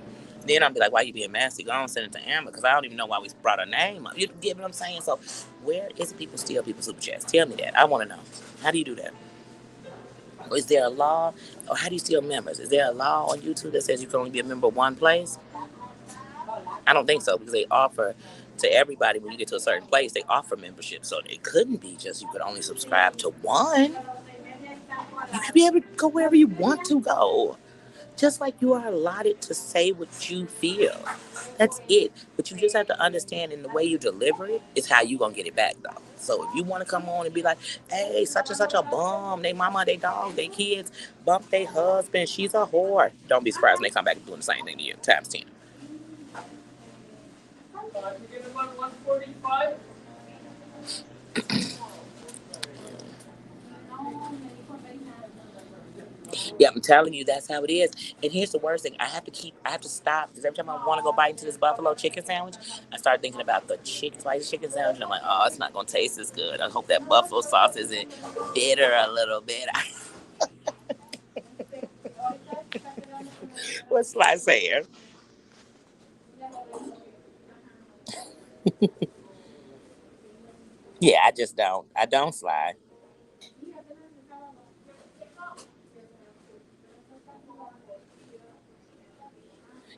Then I'll be like, "Why you being messy? I don't send it to Amber because I don't even know why we brought her name up." You get what I'm saying? So, where is it people steal people's super chats? Tell me that. I want to know. How do you do that? Or is there a law? Or how do you steal members? Is there a law on YouTube that says you can only be a member of one place? I don't think so because they offer to everybody when you get to a certain place, they offer membership. So it couldn't be just you could only subscribe to one. You could be able to go wherever you want to go. Just like you are allotted to say what you feel. That's it. But you just have to understand in the way you deliver it is how you gonna get it back though. So if you wanna come on and be like, hey, such and such a bum, they mama, they dog, they kids, bump their husband, she's a whore. Don't be surprised when they come back and doing the same thing to you, times 10. Yeah, I'm telling you, that's how it is. And here's the worst thing: I have to stop because every time I want to go bite into this buffalo chicken sandwich, I start thinking about the spicy chicken sandwich, and I'm like, oh, it's not gonna taste as good. I hope that buffalo sauce isn't bitter a little bit. What's Sly saying? Yeah, I just don't. I don't Sly.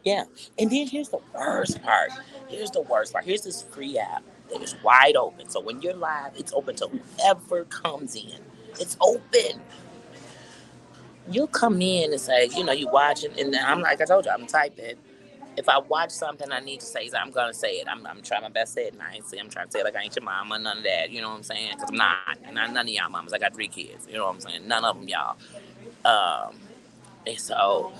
Yeah, and then here's the worst part. Here's the worst part. Here's this free app that is wide open. So when you're live, it's open to whoever comes in. It's open. You'll come in and say, you watching, and I'm like I told you, I'm type that. If I watch something I need to say, I'm gonna say it. I'm trying my best to say it nice. I'm trying to say it like I ain't your mama, none of that. You know what I'm saying? Because I'm not. None of y'all mamas. I got 3 kids. You know what I'm saying? None of them y'all. Um, and so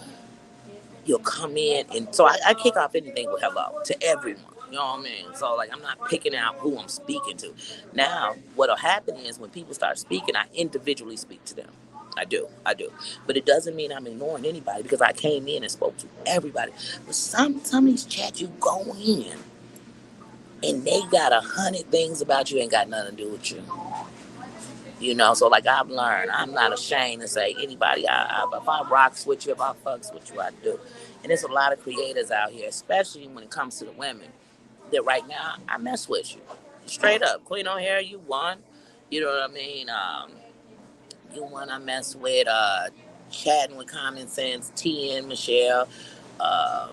you'll come in, and so I kick off anything with hello to everyone. You know what I mean? So like I'm not picking out who I'm speaking to. Now what'll happen is when people start speaking, I individually speak to them. I do. But it doesn't mean I'm ignoring anybody because I came in and spoke to everybody. But some of these chats you go in and they got 100 things about you ain't got nothing to do with you. So like I've learned, I'm not ashamed to say anybody. If I rocks with you, if I fucks with you, I do. And there's a lot of creators out here, especially when it comes to the women, that right now I mess with you, straight up. Queen O'Hara, you won. You know what I mean? You won. I mess with. Chatting with Common Sense, TN, Michelle, um,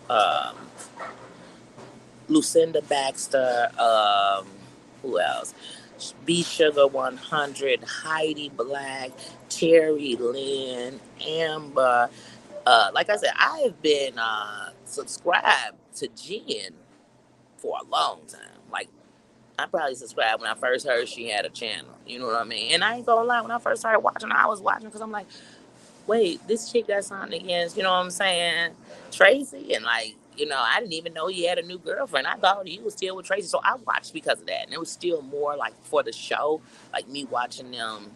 um, Lucinda Baxter, who else? B Sugar 100, Heidi Black, Terry Lynn, Amber. Like I said, I have been subscribed to Jen for a long time. Like, I probably subscribed when I first heard she had a channel. You know what I mean? And I ain't gonna lie, when I first started watching, I was watching because I'm like, wait, this chick got something against, you know what I'm saying, Tracy? And like, I didn't even know he had a new girlfriend. I thought he was still with Tracy. So I watched because of that. And it was still more like for the show, like me watching them,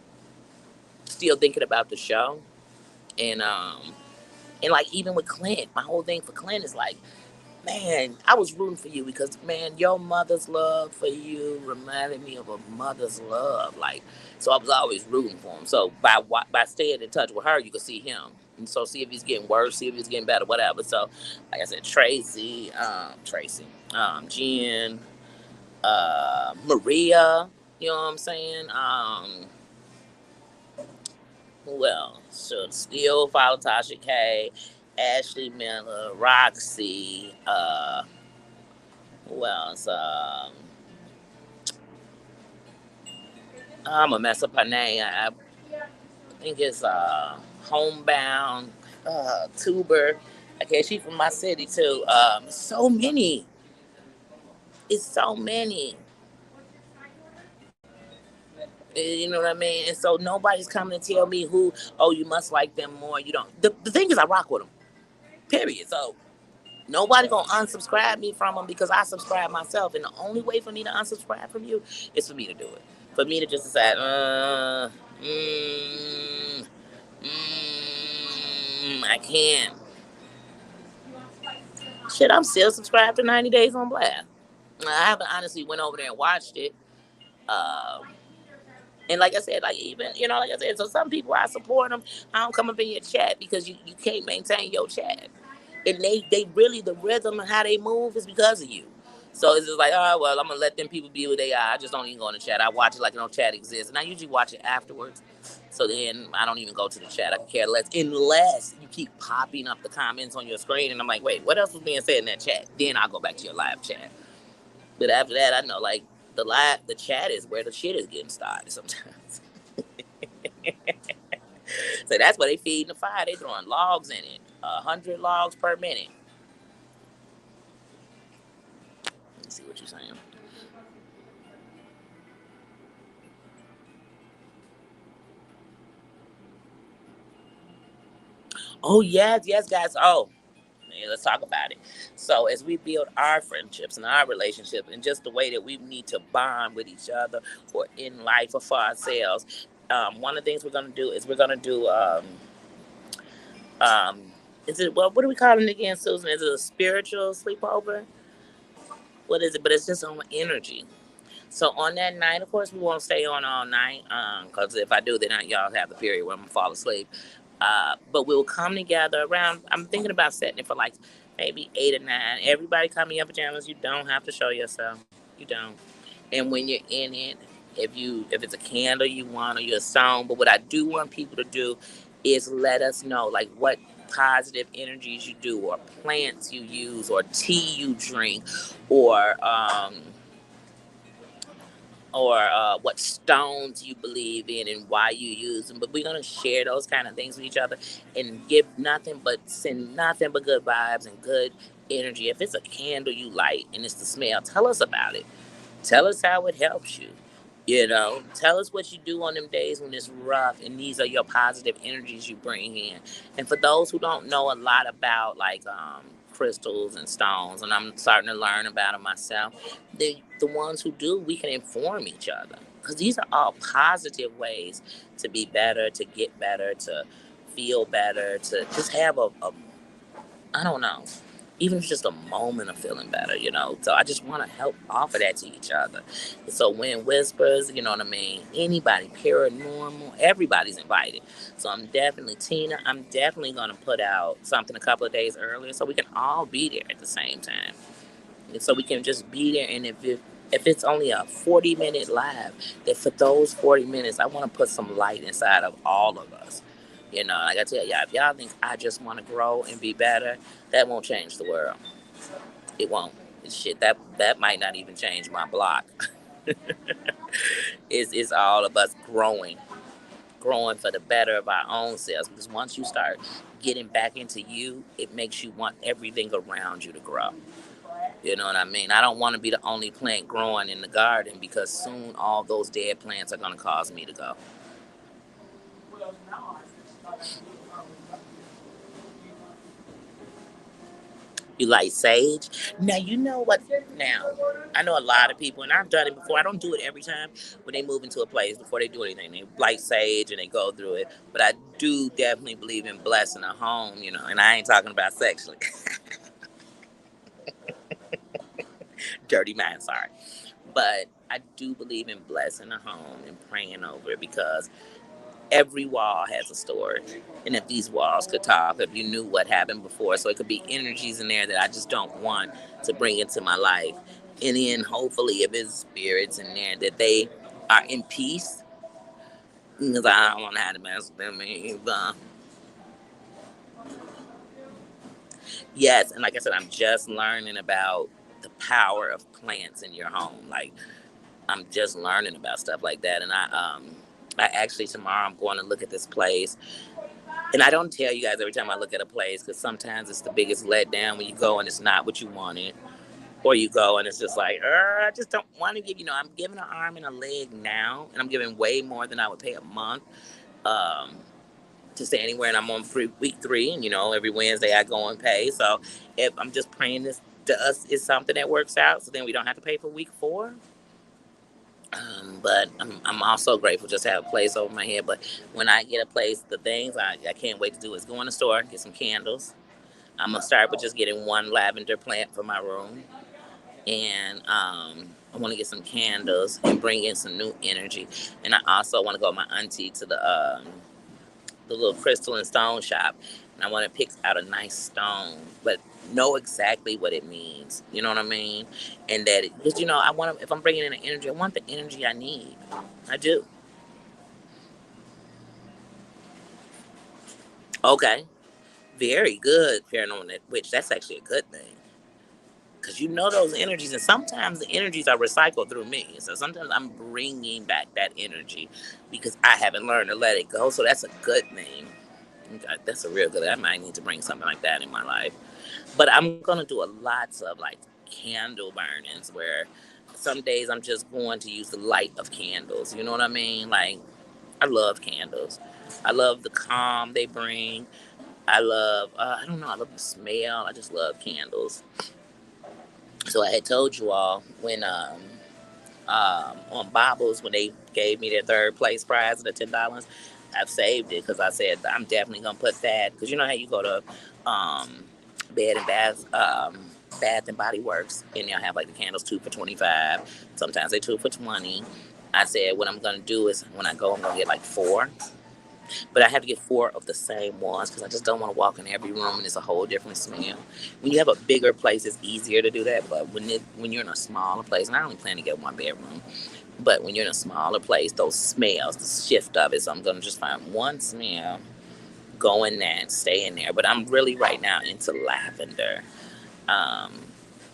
still thinking about the show. And like even with Clint, my whole thing for Clint is like, man, I was rooting for you because, man, your mother's love for you reminded me of a mother's love. Like, so I was always rooting for him. So by staying in touch with her, you could see him. And so see if he's getting worse, see if he's getting better, whatever. So, like I said, Jen, Maria, you know what I'm saying? Who else? So still follow Tasha K, Ashley Miller, Roxy, who else? I'm gonna mess up her name. I think it's Homebound, Tuber. Okay, she from my city too. So many. It's so many. You know what I mean? And so nobody's coming to tell me who. Oh, you must like them more. You don't. The thing is, I rock with them. Period. So nobody gonna unsubscribe me from them because I subscribe myself. And the only way for me to unsubscribe from you is for me to do it. For me to just decide, I can't. Shit, I'm still subscribed to 90 Days on Blast. I haven't honestly went over there and watched it. Um, and like I said, like even, like I said, so some people I support them. I don't come up in your chat because you can't maintain your chat. And they really, the rhythm and how they move is because of you. So it's just like, oh, well, I'm going to let them people be who they are. I just don't even go in the chat. I watch it like no chat exists. And I usually watch it afterwards. So then I don't even go to the chat. I can care less unless you keep popping up the comments on your screen. And I'm like, wait, what else was being said in that chat? Then I'll go back to your live chat. But after that, I know, like, the chat is where the shit is getting started sometimes. So that's where they feeding the fire. They throwing logs in it. 100 logs per minute. Let's see what you're saying. Oh, yes, guys. Oh, man, let's talk about it. So, as we build our friendships and our relationships and just the way that we need to bond with each other or in life or for ourselves, one of the things we're going to do is we're going to do, um, is it, well, what do we call it again, Susan? Is it a spiritual sleepover? What is it? But it's just on energy. So on that night, of course, we won't stay on all night, because if I do, then y'all have the period where I'm gonna fall asleep. But we'll come together around. I'm thinking about setting it for like maybe 8 or 9. Everybody come in your pajamas. You don't have to show yourself. You don't. And when you're in it, if it's a candle you want or you're a song, but what I do want people to do is let us know like what positive energies you do, or plants you use, or tea you drink, or what stones you believe in and why you use them. But we're gonna share those kind of things with each other and send nothing but good vibes and good energy. If it's a candle you light and it's the smell, tell us about it. Tell us how it helps you. Tell us what you do on them days when it's rough, and these are your positive energies you bring in. And for those who don't know a lot about like crystals and stones, and I'm starting to learn about them myself, the ones who do, we can inform each other because these are all positive ways to be better, to get better, to feel better, to just have a I don't know, even if it's just a moment of feeling better. So I just want to help offer that to each other. So when whispers, you know what I mean, anybody, paranormal, everybody's invited. So Tina, I'm definitely going to put out something a couple of days earlier so we can all be there at the same time. And so we can just be there. And If it's only a 40-minute live, that for those 40 minutes, I want to put some light inside of all of us. You know, like I tell y'all, if y'all think I just want to grow and be better, that won't change the world. It won't. Shit, that might not even change my block. It's all of us growing for the better of our own selves. Because once you start getting back into you, it makes you want everything around you to grow. You know what I mean? I don't want to be the only plant growing in the garden, because soon all those dead plants are going to cause me to go. You like sage? Now, you know what? Now, I know a lot of people, and I've done it before. I don't do it every time. When they move into a place, before they do anything, they light sage and they go through it. But I do definitely believe in blessing a home, you know, and I ain't talking about sexually. Dirty mind, sorry. But I do believe in blessing a home and praying over it, because every wall has a story. And if these walls could talk, if you knew what happened before, so it could be energies in there that I just don't want to bring into my life. And then hopefully, if it's spirits in there, that they are in peace, because I don't want to have to mess with them either. Yes, and like I said, I'm just learning about the power of plants in your home. Like, I'm just learning about stuff like that. And I actually, tomorrow I'm going to look at this place. And I don't tell you guys every time I look at a place, because sometimes it's the biggest letdown when you go and it's not what you wanted. Or you go and it's just like, I just don't want to give, I'm giving an arm and a leg now. And I'm giving way more than I would pay a month um, to stay anywhere. And I'm on week 3. And, every Wednesday I go and pay. So if I'm just praying this to us is something that works out, so then we don't have to pay for week 4. But I'm also grateful just to have a place over my head. But when I get a place, the things I can't wait to do is go in the store, get some candles. I'm going to start with just getting one lavender plant for my room. And I want to get some candles and bring in some new energy. And I also want to go with my auntie to the little crystal and stone shop. And I want to pick out a nice stone, but know exactly what it means. You know what I mean? And that, because, I want to, if I'm bringing in the energy, I want the energy I need. I do. Okay. Very good, paranormal witch. That's actually a good thing. Because those energies, and sometimes the energies are recycled through me. So sometimes I'm bringing back that energy because I haven't learned to let it go. So that's a good thing. That's a real good. I might need to bring something like that in my life. But I'm gonna do a lots of like candle burnings, where some days I'm just going to use the light of candles. You know what I mean? Like, I love candles. I love the calm they bring. I love, I don't know, I love the smell. I just love candles. So I had told you all when on Bobbles, when they gave me their third place prize of the $10, I've saved it because I said I'm definitely gonna put that, because you know how you go to Bed and Bath and Body Works, and they'll have like the candles 2 for $25. Sometimes they 2 for $20. I said what I'm gonna do is when I go, I'm gonna get like 4. But I have to get 4 of the same ones, because I just don't want to walk in every room and it's a whole different smell. When you have a bigger place, it's easier to do that. But when you're in a smaller place, and I only plan to get 1 bedroom, but when you're in a smaller place, those smells, the shift of it. So I'm going to just find one smell, go in there and stay in there. But I'm really right now into lavender. Um,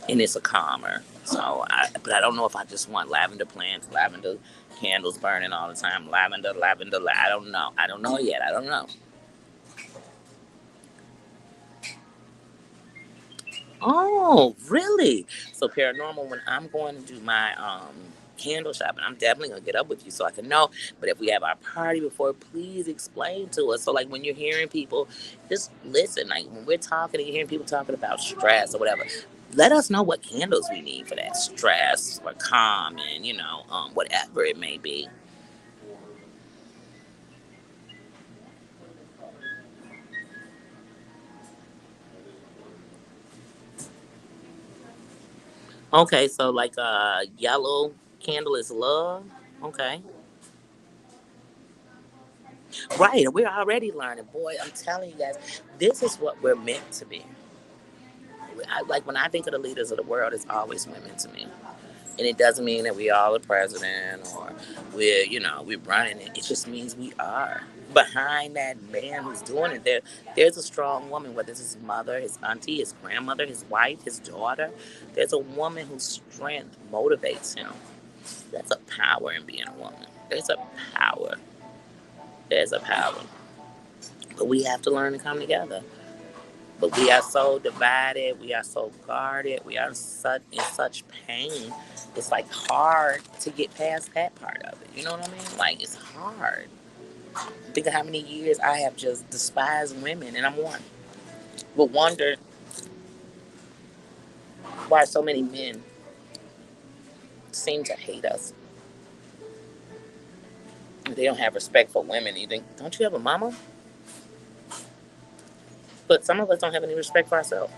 and it's a calmer. But I don't know if I just want lavender plants, lavender candles burning all the time, lavender. I don't know. I don't know yet. I don't know. Oh, really? So paranormal. When I'm going to do my candle shopping, I'm definitely gonna get up with you so I can know. But if we have our party before, please explain to us. So like when you're hearing people, just listen. Like when we're talking and you're hearing people talking about stress or whatever, let us know what candles we need for that stress or calm, and whatever it may be. Okay, so like yellow candle is love. Okay. Right, we're already learning. Boy, I'm telling you guys, this is what we're meant to be. Like when I think of the leaders of the world, it's always women to me. And it doesn't mean that we all are president or we're running it. It just means we are. Behind that man who's doing it, there's a strong woman, whether it's his mother, his auntie, his grandmother, his wife, his daughter. There's a woman whose strength motivates him. That's a power in being a woman. There's a power. There's a power. But we have to learn to come together. But we are so divided. We are so guarded. We are in such pain. It's like hard to get past that part of it. You know what I mean? Like, it's hard. Think of how many years I have just despised women, and I'm one. But wonder why so many men seem to hate us. They don't have respect for women. You think, don't you have a mama? But some of us don't have any respect for ourselves.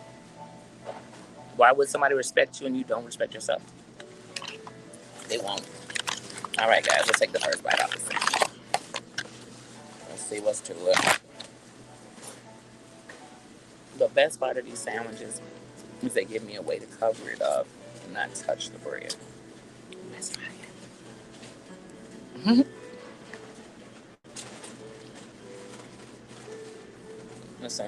Why would somebody respect you and you don't respect yourself? They won't. All right, guys, let's take the first bite off the sandwich. Let's see what's to it. The best part of these sandwiches is they give me a way to cover it up and not touch the bread. Let's try it. Let's see.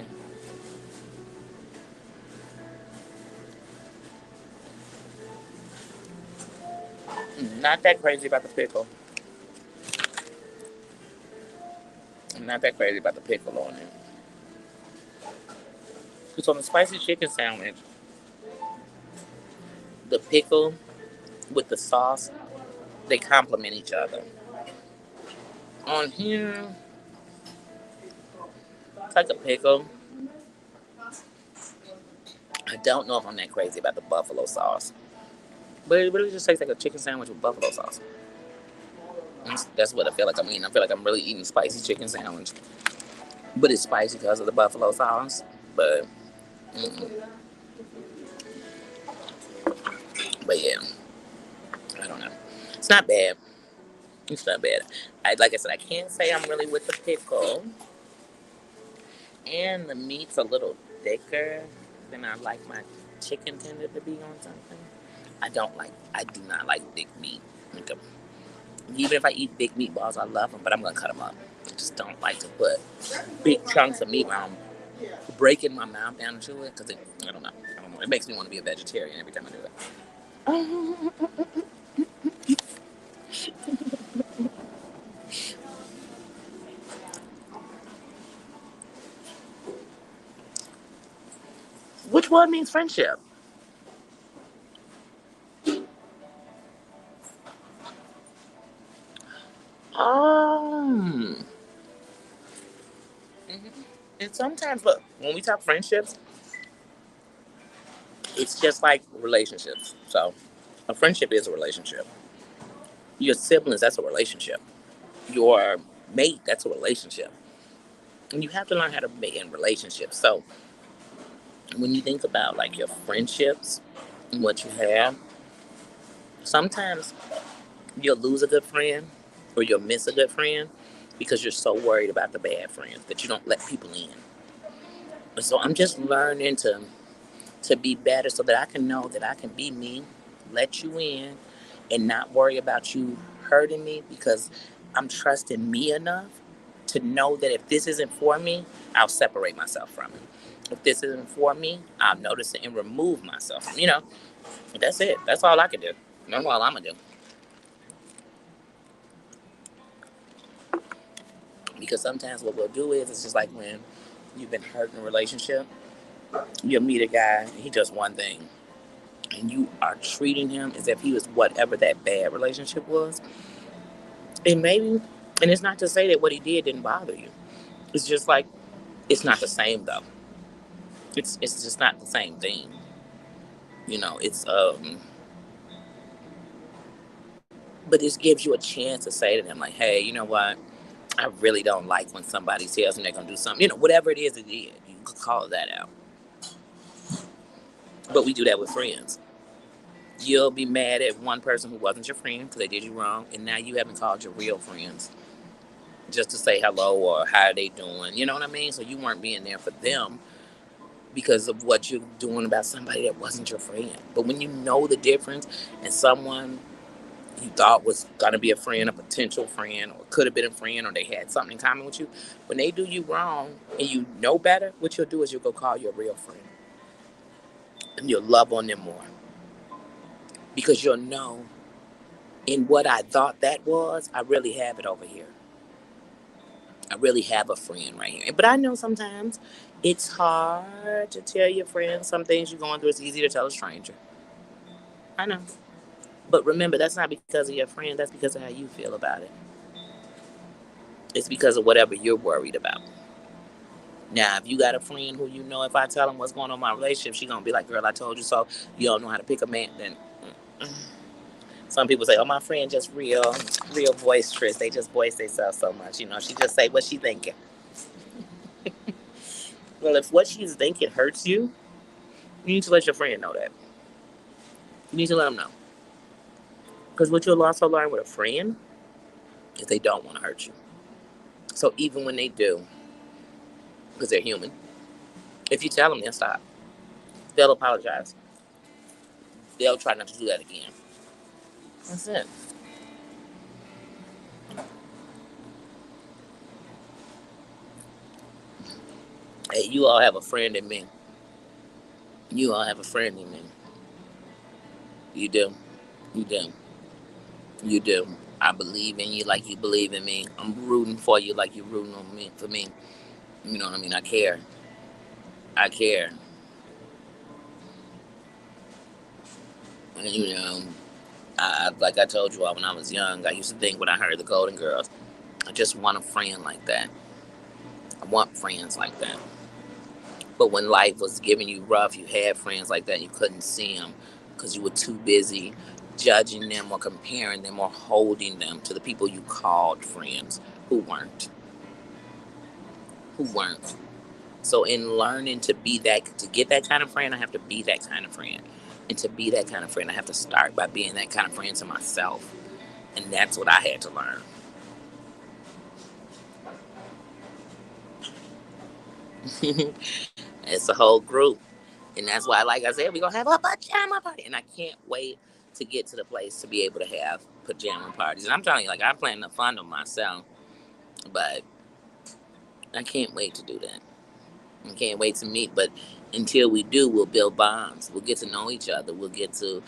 Not that crazy about the pickle. I'm not that crazy about the pickle on it. Because on the spicy chicken sandwich, the pickle with the sauce, they complement each other. On here, it's like a pickle. I don't know if I'm that crazy about the buffalo sauce. But it really just tastes like a chicken sandwich with buffalo sauce. That's what I feel like I'm eating. I feel like I'm really eating spicy chicken sandwich. But it's spicy because of the buffalo sauce. But yeah, I don't know. It's not bad. It's not bad. Like I said, I can't say I'm really with the pickle. And the meat's a little thicker than I like my chicken tender to be on something. I do not like big meat. Even if I eat big meatballs, I love them, but I'm going to cut them up. I just don't like to put big chunks of meat around breaking my mouth down to it because I don't know. It makes me want to be a vegetarian every time I do it. Which one means friendship? And sometimes, look, when we talk friendships, it's just like relationships. So, a friendship is a relationship. Your siblings, that's a relationship. Your mate, that's a relationship. And you have to learn how to be in relationships. So, when you think about like your friendships and what you have, sometimes you'll lose a good friend or you'll miss a good friend because you're so worried about the bad friends that you don't let people in. So I'm just learning to be better so that I can know that I can be me, let you in, and not worry about you hurting me because I'm trusting me enough to know that if this isn't for me, I'll separate myself from it. If this isn't for me, I'll notice it and remove myself. That's it. That's all I can do. That's all I'm going to do. Because sometimes what we'll do is, it's just like when you've been hurt in a relationship, you'll meet a guy, he does one thing, and you are treating him as if he was whatever that bad relationship was. And it's not to say that what he did didn't bother you. It's just like, it's not the same though. It's just not the same thing. But it gives you a chance to say to them like, hey, you know what? I really don't like when somebody tells me they're going to do something. Whatever it is, you can call that out. But we do that with friends. You'll be mad at one person who wasn't your friend because they did you wrong, and now you haven't called your real friends just to say hello or how are they doing. You know what I mean? So you weren't being there for them. because of what you're doing about somebody that wasn't your friend. But when you know the difference, and someone you thought was gonna be a friend, a potential friend, or could have been a friend, or they had something in common with you, when they do you wrong and you know better, what you'll do is you'll go call your real friend, and you'll love on them more, because you'll know, in what I thought that was, I really have it over here. I really have a friend right here. But I know sometimes it's hard to tell your friend some things you're going through. It's easy to tell a stranger. I know. But remember, that's not because of your friend. That's because of how you feel about it. It's because of whatever you're worried about. Now, if you got a friend who you know, if I tell them what's going on in my relationship, she's going to be like, girl, I told you so. You don't know how to pick a man. Then some people say, oh, my friend just real boisterous. They just voice themselves so much. She just say what she thinking. Well, if what she's thinking hurts you, you need to let your friend know that. You need to let them know. Because what you'll also learn with a friend is they don't want to hurt you. So even when they do, because they're human, if you tell them, they'll stop. They'll apologize. They'll try not to do that again. That's it. Hey, you all have a friend in me. You all have a friend in me. You do. You do. You do. I believe in you like you believe in me. I'm rooting for you like you're rooting on me for me. You know what I mean? I care. I care. And, like I told you all when I was young, I used to think when I heard the Golden Girls, I just want a friend like that. I want friends like that. But when life was giving you rough, you had friends like that. You couldn't see them because you were too busy judging them or comparing them or holding them to the people you called friends who weren't. Who weren't. So in learning to be that, to get that kind of friend, I have to be that kind of friend. And to be that kind of friend, I have to start by being that kind of friend to myself. And that's what I had to learn. It's a whole group. And that's why, like I said, we're going to have a pajama party. And I can't wait to get to the place to be able to have pajama parties. And I'm telling you, like, I'm planning to fund them myself. But I can't wait to do that. I can't wait to meet. But until we do, we'll build bonds. We'll get to know each other. We'll get to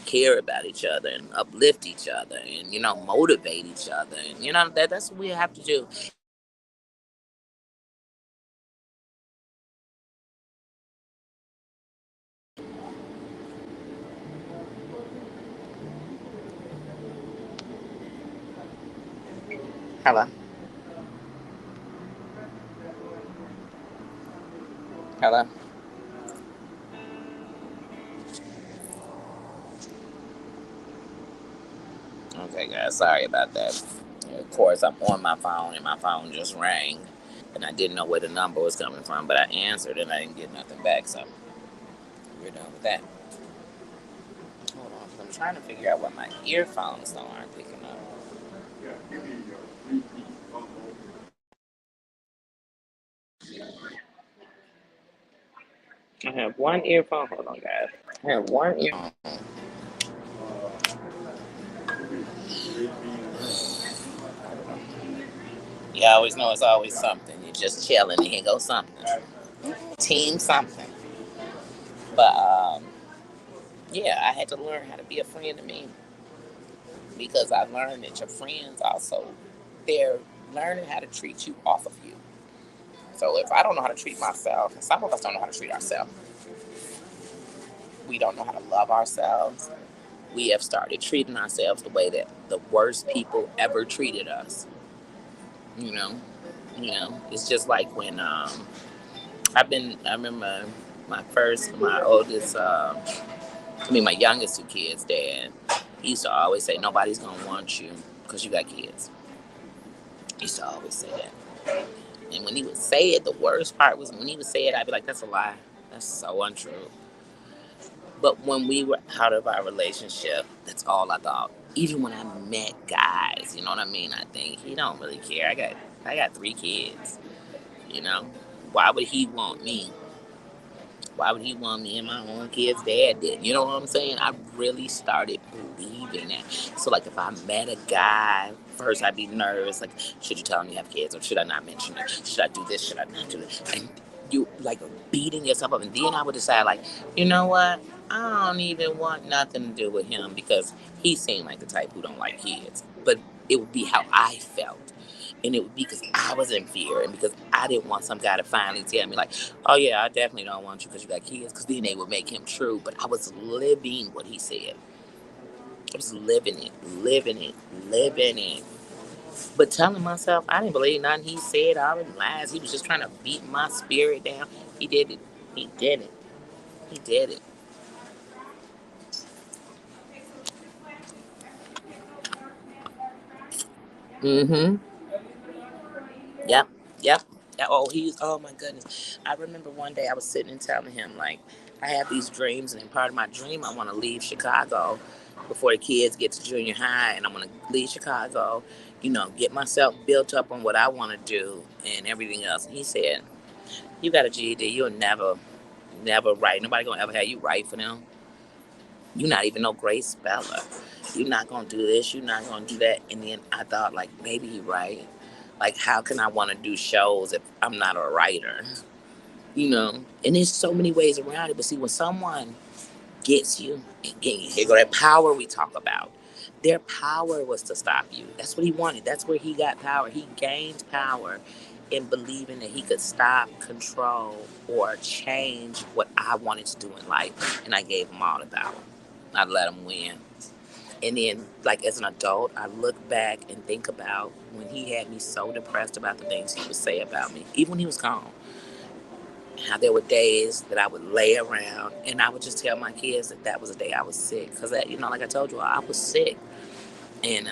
care about each other and uplift each other and, motivate each other. And, that's what we have to do. Hello. Hello. Okay, guys. Sorry about that. Of course, I'm on my phone and my phone just rang. And I didn't know where the number was coming from, but I answered and I didn't get nothing back. So we're done with that. Hold on, 'cause I'm trying to figure out what my earphones aren't picking up. I have one earphone. Hold on, guys. I have one earphone. You always know it's always something. You're just chilling and here goes something. Team something. But yeah, I had to learn how to be a friend to me because I learned that your friends also, they're learning how to treat you off of you. So if I don't know how to treat myself, and some of us don't know how to treat ourselves, we don't know how to love ourselves. We have started treating ourselves the way that the worst people ever treated us. You know, it's just like when I remember my oldest, my youngest two kids' dad. He used to always say, "Nobody's gonna want you because you got kids." He used to always say that. And when he would say it, the worst part was when he would say it, I'd be like, "That's a lie. That's so untrue." But when we were out of our relationship, that's all I thought. Even when I met guys, you know what I mean? I think he don't really care. I got 3 kids. You know, why would he want me? Why would he want me and my own kid's dad did? You know what I'm saying? I really started believing that. So like if I met a guy, first I'd be nervous, like, should you tell him you have kids or should I not mention it? Should I do this? Should I not do this? And you like beating yourself up. And then I would decide like, you know what? I don't even want nothing to do with him because he seemed like the type who don't like kids. But it would be how I felt. And it would be because I was in fear and because I didn't want some guy to finally tell me, like, oh, yeah, I definitely don't want you because you got kids, because then they would make him true. But I was living what he said. I was living it, living it. But telling myself I didn't believe nothing he said. I was lies. He was just trying to beat my spirit down. He did it. He did it. He did it. Mm-hmm. Yep, yep. Oh, oh my goodness. I remember one day I was sitting and telling him, like, I have these dreams, and part of my dream, I want to leave Chicago before the kids get to junior high, and I want to leave Chicago, get myself built up on what I want to do and everything else. And he said, you got a GED, you'll never write. Nobody gonna ever have you write for them. You're not even no great speller. You're not gonna do this. You're not gonna do that. And then I thought, like, maybe he right. Like, how can I want to do shows if I'm not a writer? And there's so many ways around it. But see, when someone gets you, and here go that power we talk about. Their power was to stop you. That's what he wanted. That's where he got power. He gained power in believing that he could stop, control, or change what I wanted to do in life. And I gave him all the power. I let him win. And then, like, as an adult, I look back and think about when he had me so depressed about the things he would say about me, even when he was gone. How there were days that I would lay around and I would just tell my kids that that was a day I was sick. Because, like I told you, I was sick. And,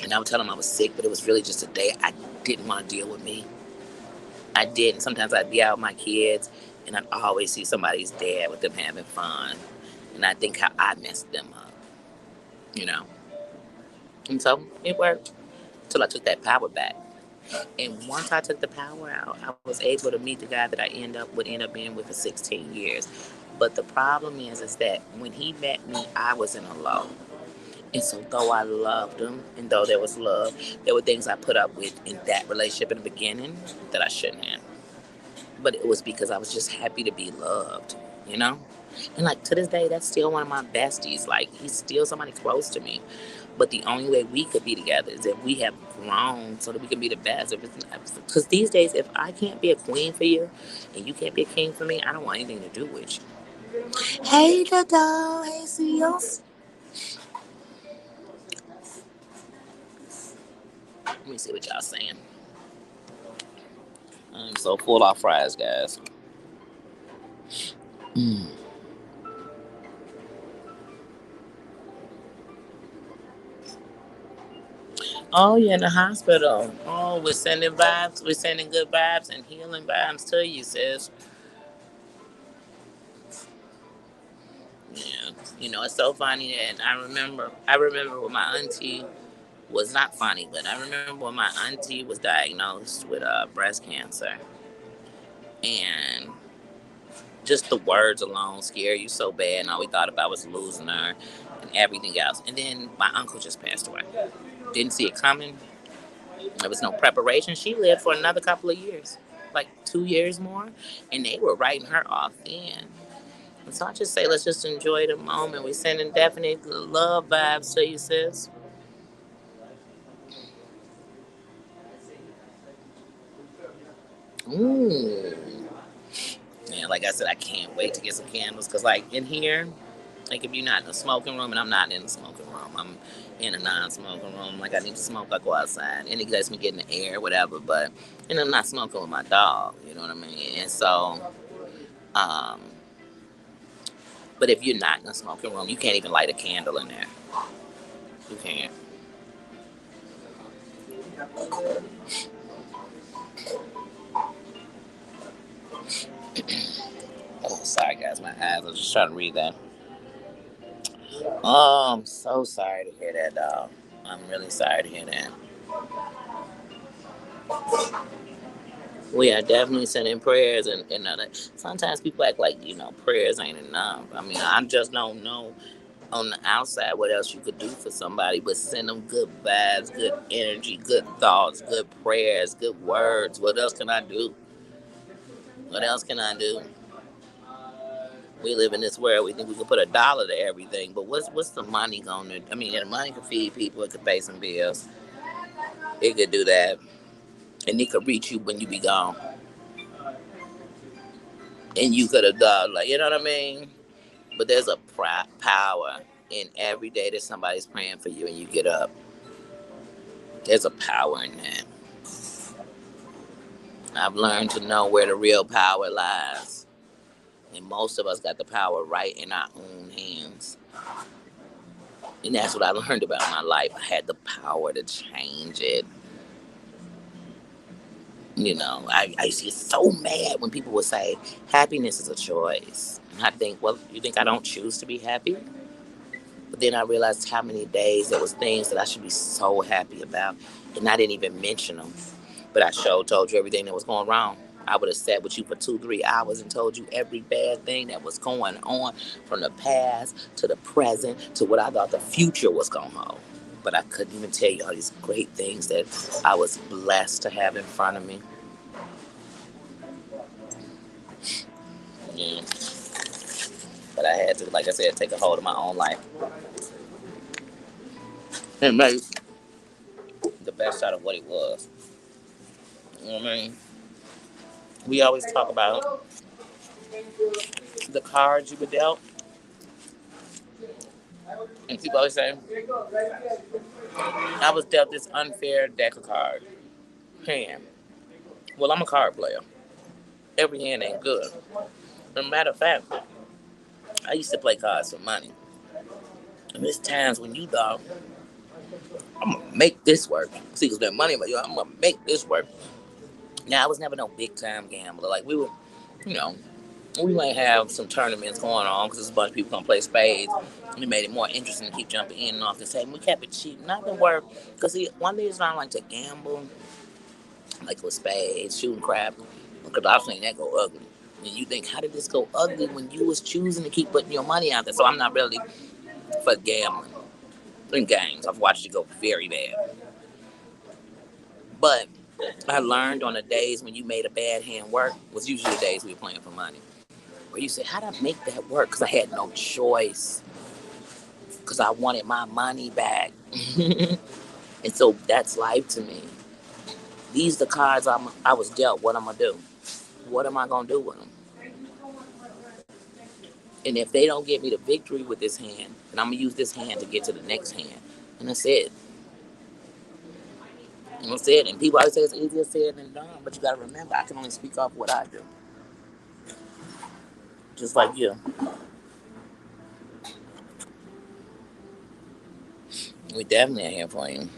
and I would tell them I was sick, but it was really just a day I didn't want to deal with me. I didn't. Sometimes I'd be out with my kids and I'd always see somebody's dad with them having fun. And I think how I messed them up, you know. And so it worked until I took that power back. And once I took the power out, I was able to meet the guy that would end up being with for 16 years. But the problem is that when he met me, I was in a low. And so though I loved him and though there was love, there were things I put up with in that relationship in the beginning that I shouldn't have. But it was because I was just happy to be loved, you know? And like to this day, that's still one of my besties. Like he's still somebody close to me. But the only way we could be together is if we have grown so that we can be the best. Because these days, if I can't be a queen for you and you can't be a king for me, I don't want anything to do with you. Hey, Dada. Hey, CEOs. Let me see what y'all saying. I'm so full off fries, guys. Mm. Oh, you're in the hospital. Oh, we're sending vibes. We're sending good vibes and healing vibes to you, sis. Yeah. It's so funny that I remember when my auntie was not funny, but I remember when my auntie was diagnosed with breast cancer. And just the words alone scare you so bad. And all we thought about was losing her and everything else. And then my uncle just passed away. Didn't see it coming. There was no preparation. She lived for another couple of years, like 2 years more, and they were writing her off then. And so I just say, let's just enjoy the moment. We're sending definite love vibes to you, sis. Ooh. And like I said, I can't wait to get some candles because, like, in here, like, if you're not in the smoking room, and I'm not in the smoking room, I'm in a non-smoking room. Like, I need to smoke, I go outside, and it lets me get in the air, whatever. But, I'm not smoking with my dog, you know what I mean? And so, um, but if you're not in the smoking room, you can't even light a candle in there. You can't. Oh, sorry, guys, my eyes. I was just trying to read that. Oh, I'm so sorry to hear that, dog. I'm really sorry to hear that. We are definitely sending prayers, and sometimes people act like prayers ain't enough. I mean, I just don't know on the outside what else you could do for somebody, but send them good vibes, good energy, good thoughts, good prayers, good words. What else can I do? What else can I do? We live in this world. We think we can put $1 to everything, but what's the money gonna? I mean, the money can feed people. It could pay some bills. It could do that, and it could reach you when you be gone, and you could have done like you know what I mean. But there's a power in every day that somebody's praying for you, and you get up. There's a power in that. I've learned to know where the real power lies, and most of us got the power right in our own hands. And that's what I learned about my life. I had the power to change it. I used to get so mad when people would say, happiness is a choice. And I think, well, you think I don't choose to be happy? But then I realized how many days there was things that I should be so happy about, and I didn't even mention them. But I sure told you everything that was going wrong. I would have sat with you for 2, 3 hours and told you every bad thing that was going on from the past to the present to what I thought the future was going to hold. But I couldn't even tell you all these great things that I was blessed to have in front of me. Yeah. But I had to, like I said, take a hold of my own life and make the best out of what it was. You know what I mean? We always talk about the cards you were dealt, and people always say, I was dealt this unfair deck of cards. Hand. Well, I'm a card player. Every hand ain't good. As a matter of fact, I used to play cards for money. And there's times when you thought, I'm gonna make this work. See, because that money, but I'm gonna make this work. Now, I was never no big time gambler. Like, we were, you know, we might have some tournaments going on because there's a bunch of people gonna play spades. And it made it more interesting to keep jumping in and off the table. We kept it cheap, not the work. Because, see, one thing is I don't like to gamble, like with spades, shooting crap. Because I've seen that go ugly. And you think, how did this go ugly when you was choosing to keep putting your money out there? So I'm not really for gambling in games. I've watched it go very bad. But I learned on the days when you made a bad hand work was usually the days we were playing for money. Where you said, how did I make that work? Because I had no choice. Because I wanted my money back. And so that's life to me. These are the cards I was dealt. What I'm going to do? What am I going to do with them? And if they don't give me the victory with this hand, then I'm going to use this hand to get to the next hand. And that's it. And that's it. And people always say it's easier said than done. But you got to remember, I can only speak off what I do. Just like you. We definitely are here for you.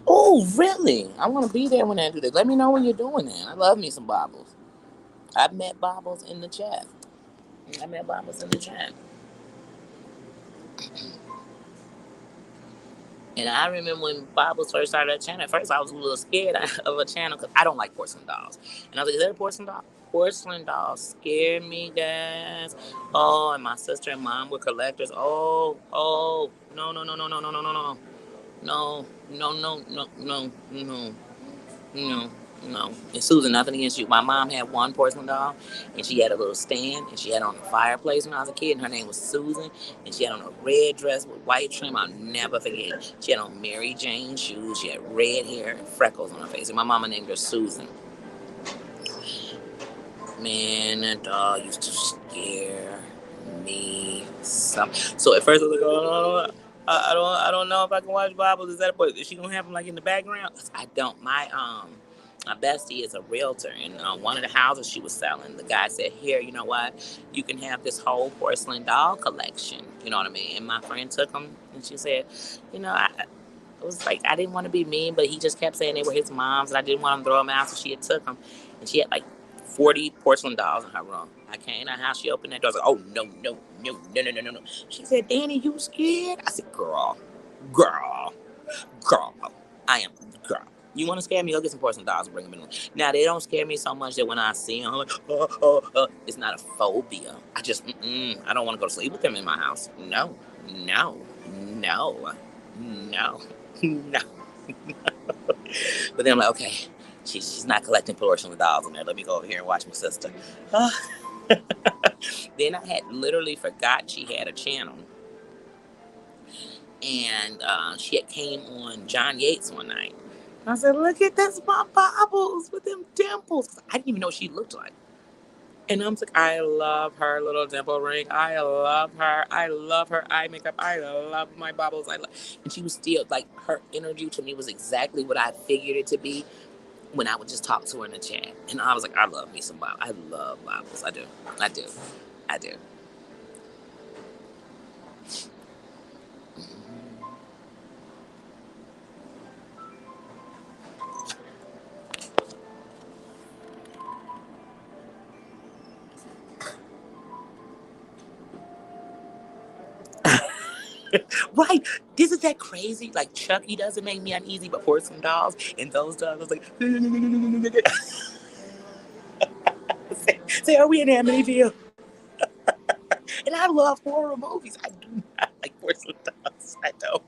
Oh, really? I want to be there when I do this. Let me know when you're doing that. I love me some bobbles. I've met bobbles in the chat. I met bobbles in the chat. And I remember when Bobbles first started that channel. At first, I was a little scared of a channel because I don't like porcelain dolls. And I was like, is that a porcelain doll? Porcelain dolls scared me, guys. Oh, and my sister and mom were collectors. Oh, no, no, no, no, no, no, no, no, no. No, no, no, no, no, no, no, no. And Susan, nothing against you. My mom had one porcelain doll, and she had a little stand, and she had it on the fireplace when I was a kid, and her name was Susan, and she had on a red dress with white trim. I'll never forget. She had on Mary Jane shoes. She had red hair and freckles on her face, and my mama named her Susan. Man, that doll used to scare me. So at first I was like, oh, I don't know if I can watch Bibles. Is that but is she gonna have them like in the background? I don't. My bestie is a realtor, and one of the houses she was selling, the guy said, "Here, you know what? You can have this whole porcelain doll collection." You know what I mean? And my friend took them, and she said, "You know, it was like I didn't want to be mean, but he just kept saying they were his mom's, and I didn't want him to throw them out, so she had took them, and she had like 40 porcelain dolls in her room. I came in her house, she opened that door, I was like, oh, no, no, no, no, no, no, no, no. She said, Danny, you scared? I said, girl, I am, girl. You want to scare me? Go get some porcelain dolls and bring them in. Now, they don't scare me so much that when I see them, I'm like, it's not a phobia. I just, I don't want to go to sleep with them in my house. No, no, no, no, no. But then I'm like, okay, she's not collecting porcelain dolls in there. Let me go over here and watch my sister. Then I had literally forgot she had a channel. And she had came on John Yates one night. I said, look at this, my bobbles with them dimples. I didn't even know what she looked like. And I'm like, I love her little dimple ring. I love her. I love her eye makeup. I love my bobbles. And she was still, like, her energy to me was exactly what I figured it to be when I would just talk to her in the chat. And I was like, I love me some bobbles. I love bobbles. I do. I do. I do. Right. Isn't that crazy? Like, Chucky doesn't make me uneasy, but porcelain dolls and those dolls, I was like, say, are we in Amityville? And I love horror movies. I do not like porcelain dolls. I don't.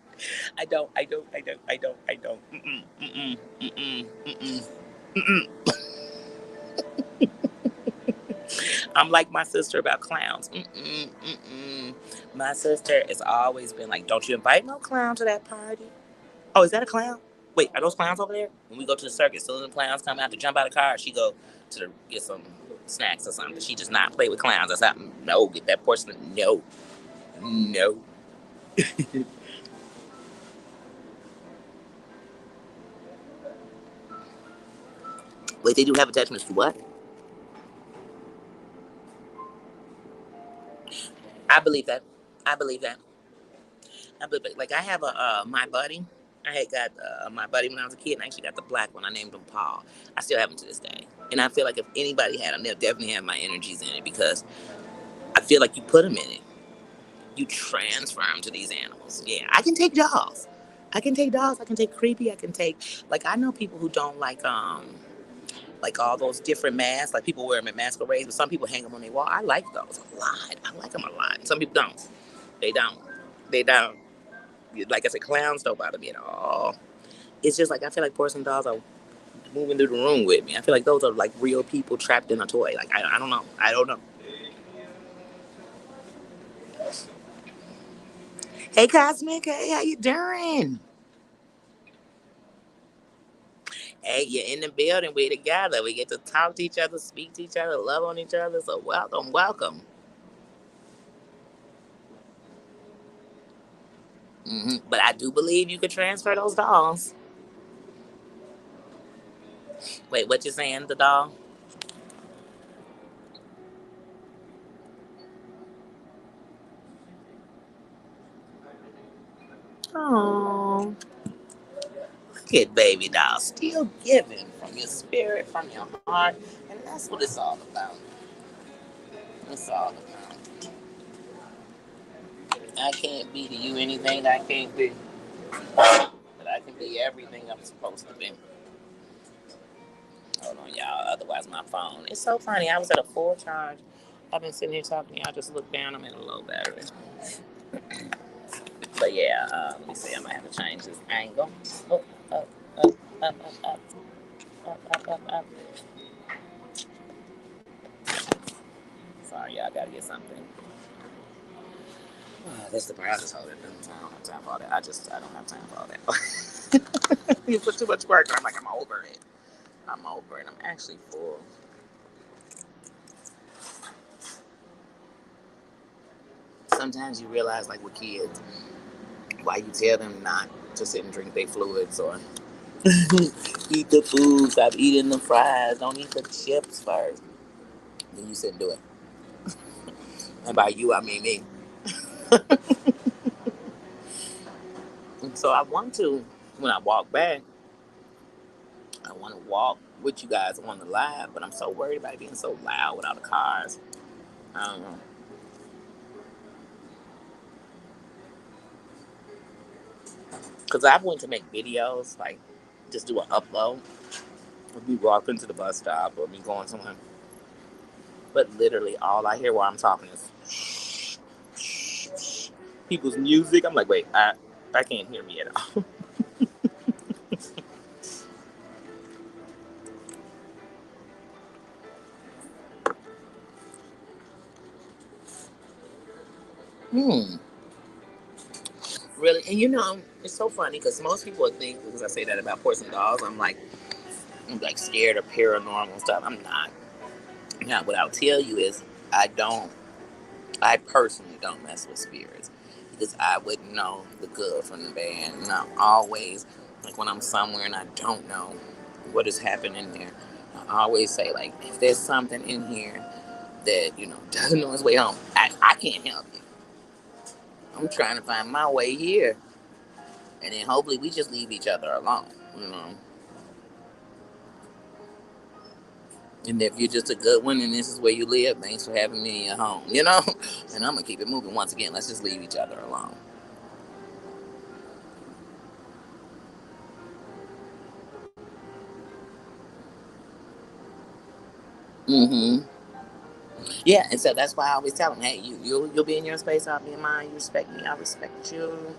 I don't. I don't. I don't. I don't. I don't. Mm-mm. Mm-mm. Mm-mm. Mm-mm. Mm-mm. I'm like my sister about clowns. Mm-mm. Mm-mm. My sister has always been like, don't you invite no clown to that party. Oh, is that a clown? Wait, are those clowns over there? When we go to the circus, soon as the clowns come out to jump out of the car, she go to get some snacks or something. She does not play with clowns. That's not, no, get that porcelain. No. No. Wait, they do have attachments to what? I believe that. I believe that. I believe it. Like, I have my buddy. I had got my buddy when I was a kid, and I actually got the black one. I named him Paul. I still have him to this day. And I feel like if anybody had him, they'll definitely have my energies in it because I feel like you put them in it. You transfer them to these animals. Yeah, I can take dolls. I can take dolls. I can take creepy. I can take, like, I know people who don't like all those different masks. Like, people wear them at masquerades, but some people hang them on their wall. I like those a lot. I like them a lot. Some people don't. They don't. They don't. Like I said, clowns don't bother me at all. It's just like I feel like porcelain dolls are moving through the room with me. I feel like those are like real people trapped in a toy. Like, I don't know. I don't know. Hey, Cosmic. Hey, how you doing? Hey, you're in the building. We're together. We get to talk to each other, speak to each other, love on each other. So welcome, welcome. But I do believe you could transfer those dolls. Wait, what you saying? The doll? Oh, look at baby doll, still giving from your spirit, from your heart, and that's what it's all about. It's all about. I can't be to you anything I can't be, but I can be everything I'm supposed to be. Hold on, y'all. Otherwise, my phone. It's so funny. I was at a full charge. I've been sitting here talking to y'all. Just look down. I'm in a low battery. But yeah, let me see. I might have to change this angle. Oh, up, up, up, up, up, up, up, up. Sorry, y'all. Gotta get something. That's the part. I just hold it. I don't have time for all that. I don't have time for all that. You put too much work, and I'm like, I'm over it. I'm over it. I'm actually full. Sometimes you realize, like with kids, why you tell them not to sit and drink their fluids or eat the food, stop eating the fries, don't eat the chips first. Then you sit and do it. And by you, I mean me. And so I want to, when I walk back, I want to walk with you guys on the live, but I'm so worried about it being so loud without the cars. I don't know. Because I went to make videos, like, just do an upload, or be walking to the bus stop, or be going somewhere. But literally, all I hear while I'm talking is people's music. I'm like, wait, I can't hear me at all. Hmm. Really, and it's so funny because most people would think because I say that about porcelain dolls, I'm like scared of paranormal stuff. I'm not. Now, what I'll tell you is, I don't. I personally don't mess with spirits because I would know the good from the bad, and I'm always like when I'm somewhere and I don't know what is happening there. I always say like, if there's something in here that doesn't know its way home, I can't help you. I'm trying to find my way here, and then hopefully we just leave each other alone. You know. And if you're just a good one and this is where you live, thanks for having me in your home, And I'm going to keep it moving once again. Let's just leave each other alone. Mm-hmm. Yeah, and so that's why I always tell them, hey, you'll be in your space, I'll be in mine. You respect me, I respect you.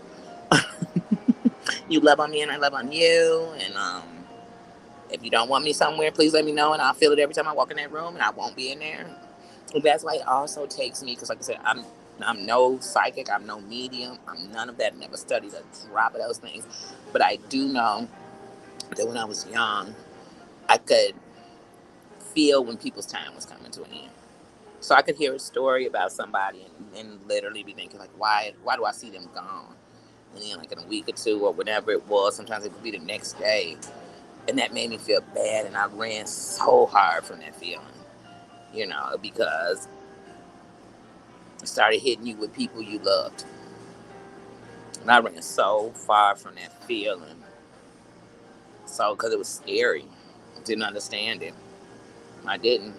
You love on me and I love on you. And if you don't want me somewhere, please let me know and I'll feel it every time I walk in that room and I won't be in there. And that's why it also takes me, because like I said, I'm no psychic, I'm no medium, I'm none of that, never studied a drop of those things. But I do know that when I was young, I could feel when people's time was coming to an end. So I could hear a story about somebody and literally be thinking, like, why do I see them gone? And then, like, in a week or two or whatever it was, sometimes it could be the next day. And that made me feel bad. And I ran so hard from that feeling, because it started hitting you with people you loved. And I ran so far from that feeling. So, because it was scary. Didn't understand it. I didn't.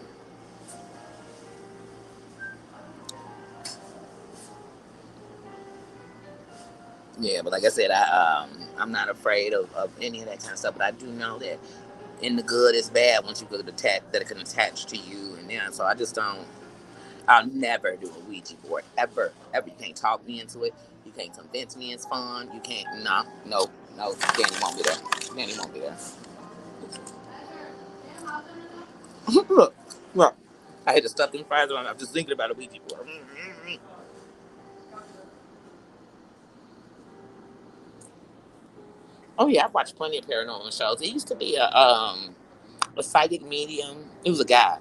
Yeah, but like I said, I'm not afraid of any of that kind of stuff. But I do know that in the good is bad once you get attached, that it can attach to you, and yeah. So I just don't. I'll never do a Ouija board ever, ever. You can't talk me into it. You can't convince me it's fun. You can't. No. Danny won't be there. Danny won't be there. Look, look. I had to stuff them fries on. I'm just thinking about a Ouija board. Oh yeah, I've watched plenty of paranormal shows. It used to be a psychic medium. It was a guy.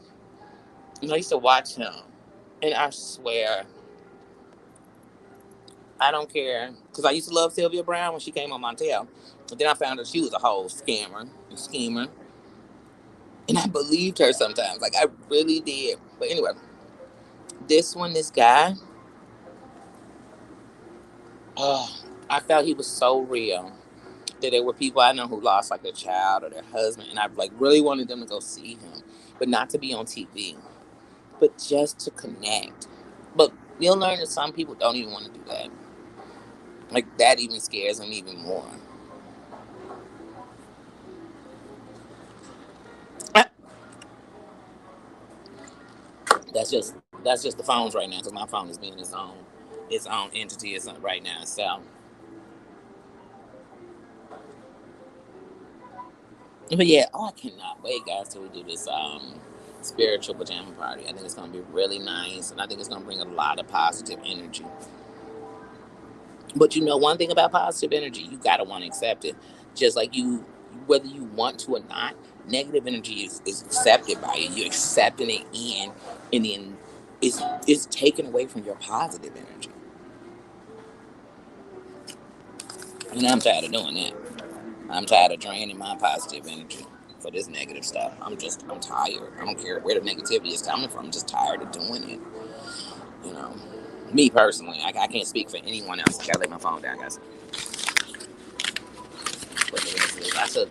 I used to watch him, and I swear, I don't care, because I used to love Sylvia Brown when she came on Montel. But then I found out she was a whole scammer and schemer, and I believed her sometimes. Like I really did. But anyway, this guy, oh, I felt he was so real that there were people I know who lost like their child or their husband, and I like really wanted them to go see him, but not to be on TV, but just to connect. But you'll learn that some people don't even want to do that. Like that even scares them even more. That's just the phones right now because my phone is being its own entity is right now. So, but yeah, I cannot wait, guys, till we do this spiritual pajama party. I think it's gonna be really nice, and I think it's gonna bring a lot of positive energy. But one thing about positive energy, you gotta want to accept it. Just like you, whether you want to or not, negative energy is accepted by you. You're accepting it in, and then it's taken away from your positive energy. And I'm tired of doing that. I'm tired of draining my positive energy for this negative stuff. I'm tired. I don't care where the negativity is coming from. I'm just tired of doing it. You know, me personally, I can't speak for anyone else. I gotta lay my phone down, guys. I took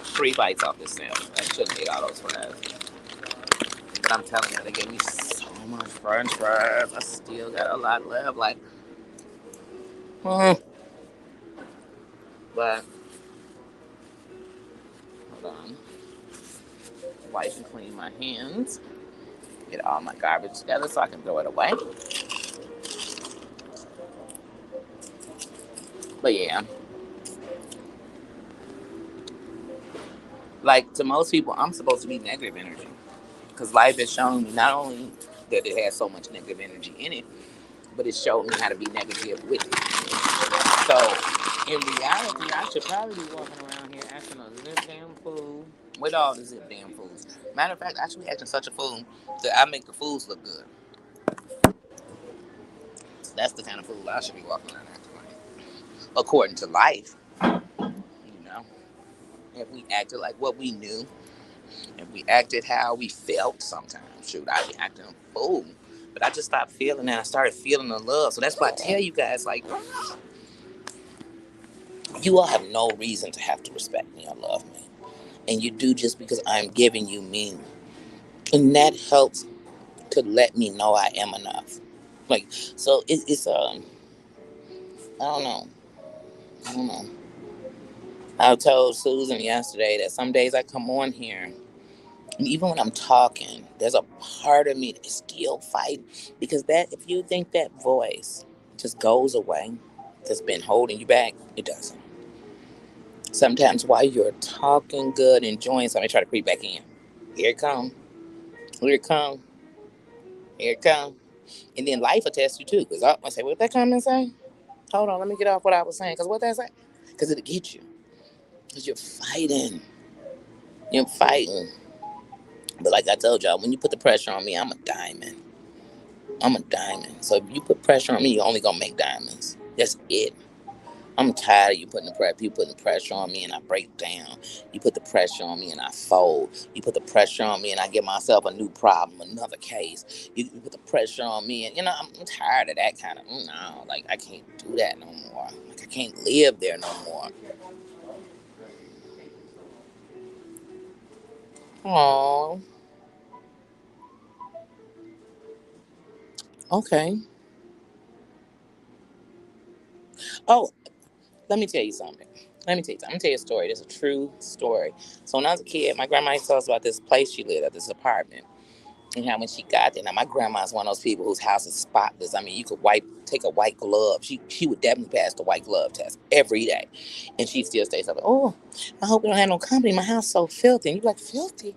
3 bites off this sandwich. I shouldn't eat all those fries. But I'm telling you, they gave me so much French fries. I still got a lot left. Like, hmm. But and clean my hands. Get all my garbage together so I can throw it away. But yeah, like to most people, I'm supposed to be negative energy because life has shown me not only that it has so much negative energy in it, but it showed me how to be negative with it. So in reality, I should probably be walking around here acting a zip damn fool with all the zip damn fools. Matter of fact, I should be acting such a fool that I make the fools look good. That's the kind of fool I should be walking around acting like. According to life, you know, if we acted like what we knew, if we acted how we felt sometimes, shoot, I'd be acting a fool. But I just stopped feeling that. I started feeling the love. So that's why I tell you guys, like, you all have no reason to have to respect me or love me. And you do just because I'm giving you me. And that helps to let me know I am enough. Like, so I don't know. I don't know. I told Susan yesterday that some days I come on here, and even when I'm talking, there's a part of me that's still fighting. Because that, if you think that voice just goes away, that's been holding you back, it doesn't. Sometimes while you're talking good, enjoying something, try to creep back in. Here it come. Here it come. Here it come. And then life will test you too. Because I say, what that comment say? Hold on, let me get off what I was saying. Because what that say? Because it'll get you. Because you're fighting. You're fighting. But like I told y'all, when you put the pressure on me, I'm a diamond. I'm a diamond. So if you put pressure on me, you're only going to make diamonds. That's it. I'm tired of you putting the pressure on me and I break down. You put the pressure on me and I fold. You put the pressure on me and I get myself a new problem, another case. You put the pressure on me and I'm tired of that kind of no, like I can't do that no more. Like I can't live there no more. Oh, okay. Oh, let me tell you something. I'm gonna tell you a story. It's a true story. So when I was a kid, my grandma used to tell us about this place she lived at, this apartment. And how when she got there, now my grandma's one of those people whose house is spotless. I mean, you could take a white glove. She would definitely pass the white glove test every day. And she still stays up, oh, I hope we don't have no company. My house so filthy. And you're like, filthy?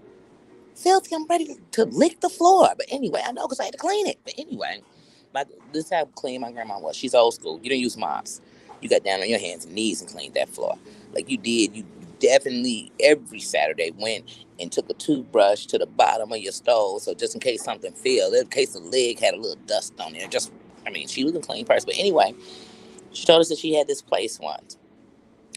Filthy, I'm ready to lick the floor. But anyway, I know because I had to clean it. But anyway, this is how clean my grandma was. She's old school. You didn't use mops. You got down on your hands and knees and cleaned that floor. Like you did. You definitely every Saturday went and took a toothbrush to the bottom of your stove. So just in case something fell, in case the leg had a little dust on it. I mean, she was a clean person. But anyway, she told us that she had this place once.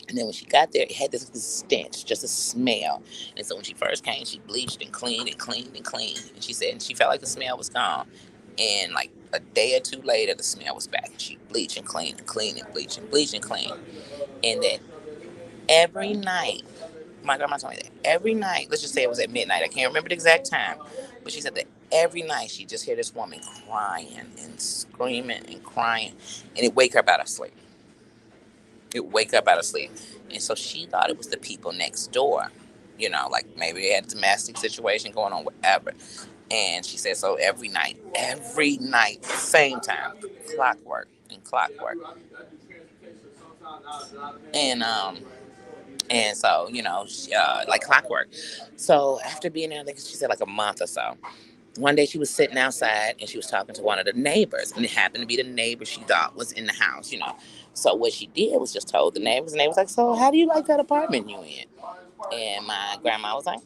And then when she got there, it had this stench, just a smell. And so when she first came, she bleached and cleaned and cleaned and cleaned. And she said and she felt like the smell was gone. And like a day or two later, the smell was back. She bleached and cleaned and cleaned and bleached and bleached and cleaned. And that every night, my grandma told me that every night, let's just say it was at midnight. I can't remember the exact time. But she said that every night she just hear this woman crying and screaming and crying. And it wake her up out of sleep. It wake up out of sleep. And so she thought it was the people next door. Like maybe they had a domestic situation going on, whatever. And she said, so every night, same time, clockwork and clockwork. And so, like clockwork. So after being there, I think she said like a month or so, one day she was sitting outside and she was talking to one of the neighbors, and it happened to be the neighbor she thought was in the house. So what she did was just told the neighbors, and they was like, so how do you like that apartment you in? And my grandma was like,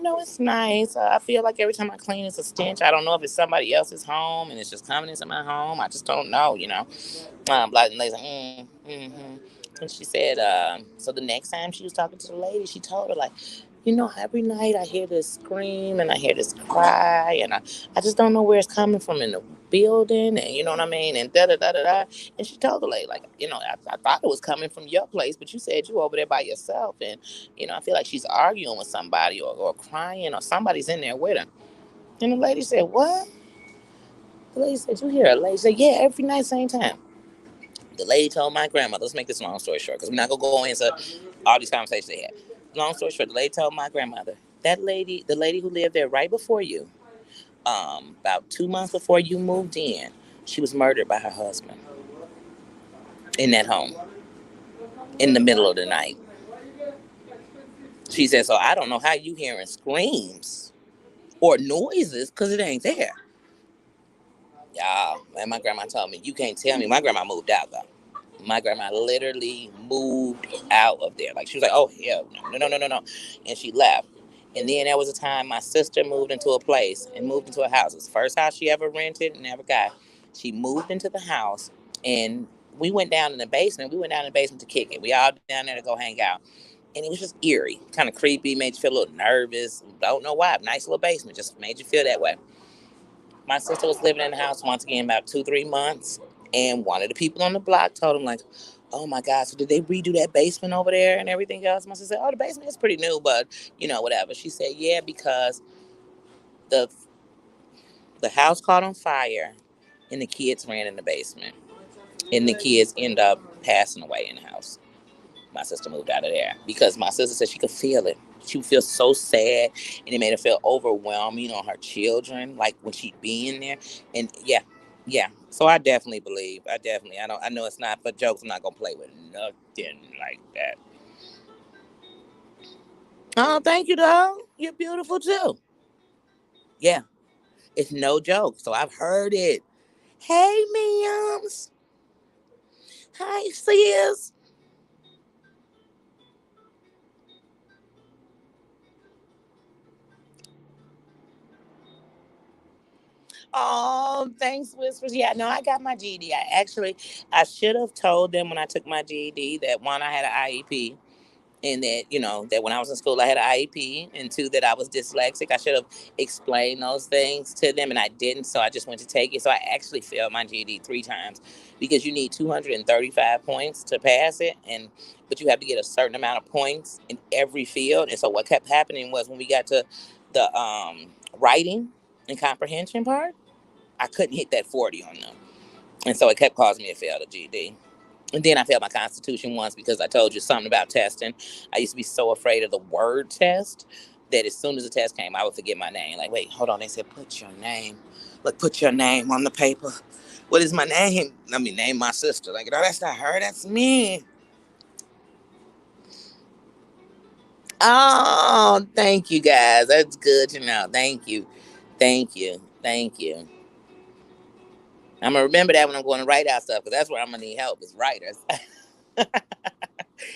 it's nice. I feel like every time I clean, it's a stench. I don't know if it's somebody else's home and it's just coming into my home. I just don't know. Blah, and lady's like, mm-hmm. And she said, so the next time she was talking to the lady, she told her, like, every night I hear this scream and I hear this cry, and I just don't know where it's coming from in the building, and you know what I mean, and da da da da da. And she told the lady, like, I thought it was coming from your place, but you said you over there by yourself, and I feel like she's arguing with somebody or crying or somebody's in there with her. And the lady said, what? The lady said, you hear her? The lady said, yeah, every night, same time. The lady told my grandmother, let's make this long story short, because we're not going to go into all these conversations they had. Long story short, the lady told my grandmother That lady, the lady who lived there right before you, about 2 months before you moved in, she was murdered by her husband in that home in the middle of the night. She said, so I don't know how you hearing screams or noises because it ain't there. Y'all, man, my grandma told me, you can't tell me. My grandma moved out, though. My grandma literally moved out of there. Like, she was like, oh, hell, no. And she left. And then there was a time my sister moved into a place and moved into a house. It was the first house she ever rented and never got. She moved into the house, and we went down in the basement. We went down in the basement to kick it. We all down there to go hang out. And it was just eerie, kind of creepy, made you feel a little nervous. Don't know why. Nice little basement, just made you feel that way. My sister was living in the house once again about 2, 3 months, and one of the people on the block told him like, "Oh my God, so did they redo that basement over there and everything else?" My sister said, "Oh, the basement is pretty new, but whatever." She said, "Yeah, because the the house caught on fire, and the kids ran in the basement, and the kids end up passing away in the house." My sister moved out of there because my sister said she could feel it. She would feel so sad, and it made her feel overwhelming on her children, like when she'd be in there. And yeah. So I definitely believe. I don't. I know it's not for jokes. I'm not gonna play with nothing like that. Oh, thank you, dog. You're beautiful too. Yeah, it's no joke. So I've heard it. Hey, ma'ams. Hi, sis. Oh, thanks, Whispers. Yeah, no, I got my GED. I should have told them when I took my GED that one, I had an IEP, and that, that when I was in school, I had an IEP, and two, that I was dyslexic. I should have explained those things to them, and I didn't, so I just went to take it. So I actually failed my GED 3 times because you need 235 points to pass it, but you have to get a certain amount of points in every field. And so what kept happening was when we got to the writing and comprehension part, I couldn't hit that 40 on them. And so it kept causing me to fail the GED. And then I failed my constitution once because I told you something about testing. I used to be so afraid of the word test that as soon as the test came, I would forget my name. Like, wait, hold on. They said, put your name. Look, put your name on the paper. What is my name? Let me name my sister. Like, no, that's not her. That's me. Oh, thank you guys. That's good to know. Thank you. Thank you. Thank you. I'm gonna remember that when I'm going to write out stuff, because that's where I'm gonna need help is writers. And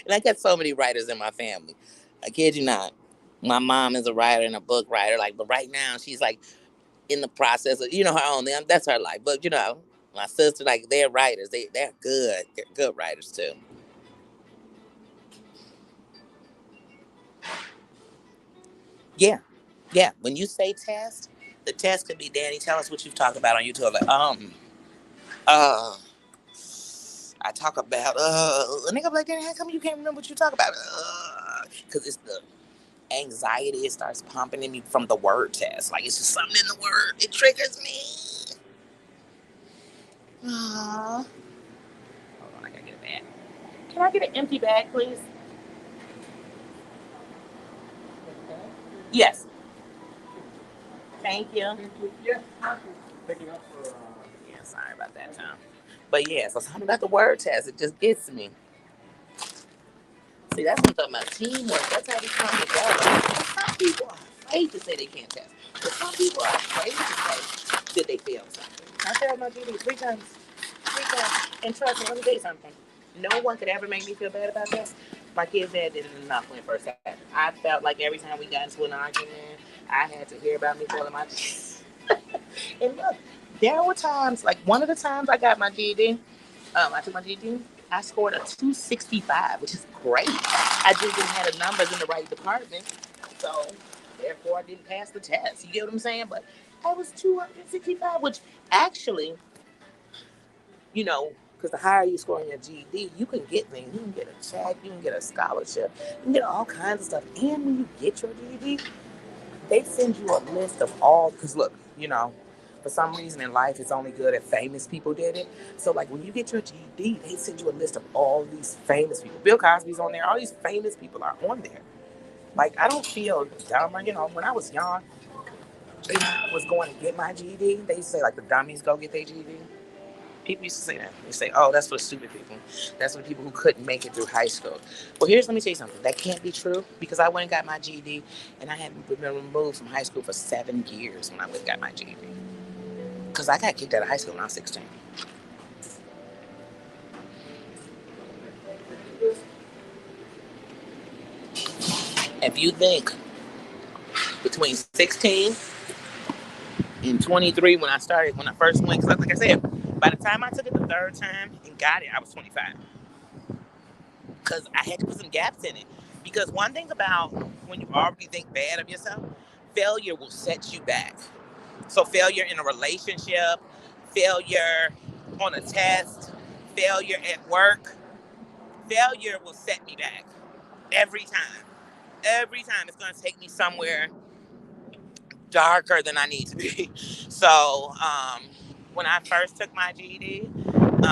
I got so many writers in my family. I kid you not. My mom is a writer and a book writer, but right now she's like in the process of her own thing. That's her life. But my sister, like, they're writers. They're good. They're good writers too. Yeah, yeah. When you say test, the test could be, Danny, tell us what you've talked about on YouTube. Like, uh I talk about a nigga be like, Danny, how come you can't remember what you talk about? Because it's the anxiety. It starts pumping in me from the word test. Like, it's just something in the word. It triggers me. Aww. Hold on, I gotta get a bag. Can I get an empty bag, please? Yes. Thank you. Yeah, sorry about that, Tom. But yeah, so something about the word test, it just gets me. See, that's what I'm talking about. Teamwork. That's how we come together. Some people are afraid to say they can't test. But some people are afraid to say that they failed something. I failed my GD 3 times. 3 times. And trust me, let me tell you something. No one could ever make me feel bad about that. My kid's dad didn't enough when it first happened. I felt like every time we got into an argument, I had to hear about me failing my GD. And look, there were times, like one of the times I got my GD, I took my GD, I scored a 265, which is great. I just didn't have the numbers in the right department, so therefore I didn't pass the test. You get what I'm saying? But I was 265, which actually, because the higher you score on your GED, you can get things. You can get a check, you can get a scholarship, you can get all kinds of stuff. And when you get your GED, they send you a list of all, because look, for some reason in life, it's only good if famous people did it. So, like, when you get your GED, they send you a list of all these famous people. Bill Cosby's on there. All these famous people are on there. Like, I don't feel dumb. You know, when I was young and I was going to get my GED, they used to say, like, the dummies go get their GED. People used to say that. They say, oh, that's for the stupid people. That's for the people who couldn't make it through high school. Well, let me tell you something. That can't be true because I went and got my GED and I hadn't been removed from high school for 7 years when I went and got my GED. Because I got kicked out of high school when I was 16. If you think between 16 and 23 when I first went, because like I said, by the time I took it the third time and got it, I was 25. Because I had to put some gaps in it. Because one thing about when you already think bad of yourself, failure will set you back. So failure in a relationship, failure on a test, failure at work, failure will set me back every time. Every time it's going to take me somewhere darker than I need to be. So when I first took my GED and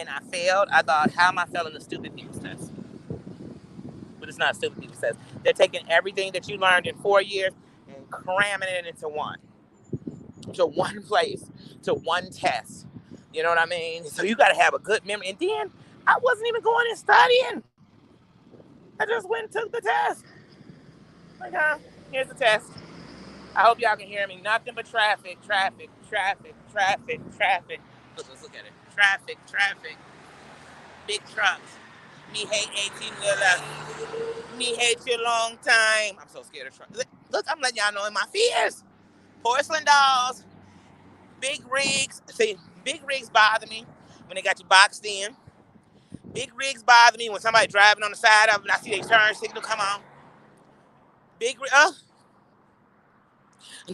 I failed, I thought, how am I failing the stupid people's test? But it's not stupid people's test. They're taking everything that you learned in 4 years and cramming it into one place, to one test. You know what I mean? So you got to have a good memory. And then I wasn't even going and studying. I just went and took the test. Like, here's the test. I hope y'all can hear me. Nothing but traffic, traffic, traffic, traffic, traffic. Let's look at it. Traffic, traffic. Big trucks. Me hate 18-wheeler. Me hate you long time. I'm so scared of trucks. Look, I'm letting y'all know in my fears. Porcelain dolls. Big rigs. See, big rigs bother me when they got you boxed in. Big rigs bother me when somebody driving on the side of them and I see their turn signal come on. Big rigs.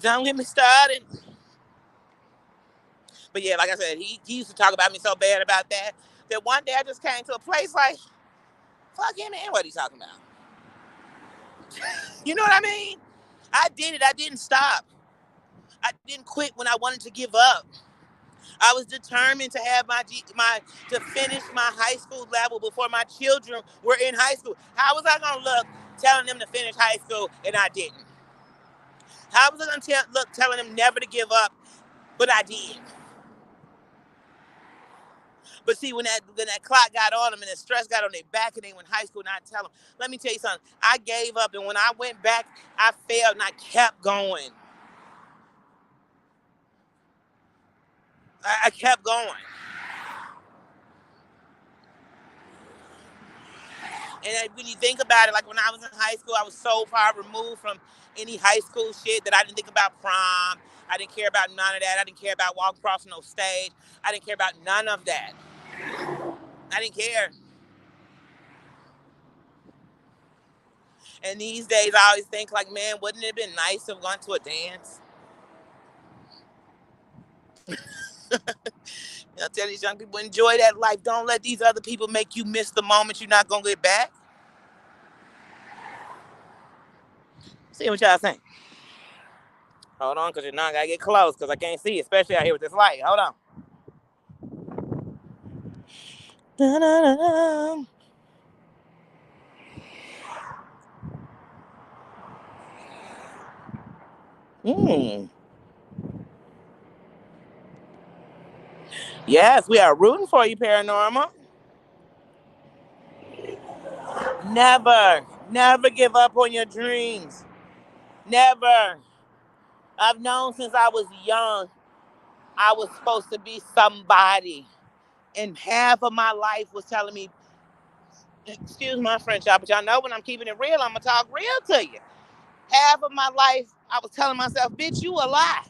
Don't get me started. But yeah, like I said, he used to talk about me so bad about that one day I just came to a place like, fuck him, man, what he talking about? You know what I mean? I did it. I didn't stop. I didn't quit when I wanted to give up. I was determined to have to finish my high school level before my children were in high school. How was I gonna look telling them to finish high school and I didn't? How was I gonna look telling them never to give up, but I did? But see, when that clock got on them and the stress got on their back and they went high school and I tell them, let me tell you something, I gave up and when I went back, I failed and I kept going. I kept going. And when you think about it, like when I was in high school, I was so far removed from any high school shit that I didn't think about prom. I didn't care about none of that. I didn't care about walking across no stage. I didn't care about none of that. I didn't care. And these days, I always think like, man, wouldn't it have been nice to have gone to a dance? I tell these young people, enjoy that life. Don't let these other people make you miss the moment you're not going to get back. See what y'all think. Hold on, because you're not going to get close, because I can't see, especially out here with this light. Hold on. Da-da-da-da. Yes, we are rooting for you, Paranormal. Never give up on your dreams. Never. I've known since I was young I was supposed to be somebody. And half of my life was telling me, excuse my French, y'all, but y'all know when I'm keeping it real, I'm going to talk real to you. Half of my life, I was telling myself, bitch, you a lie.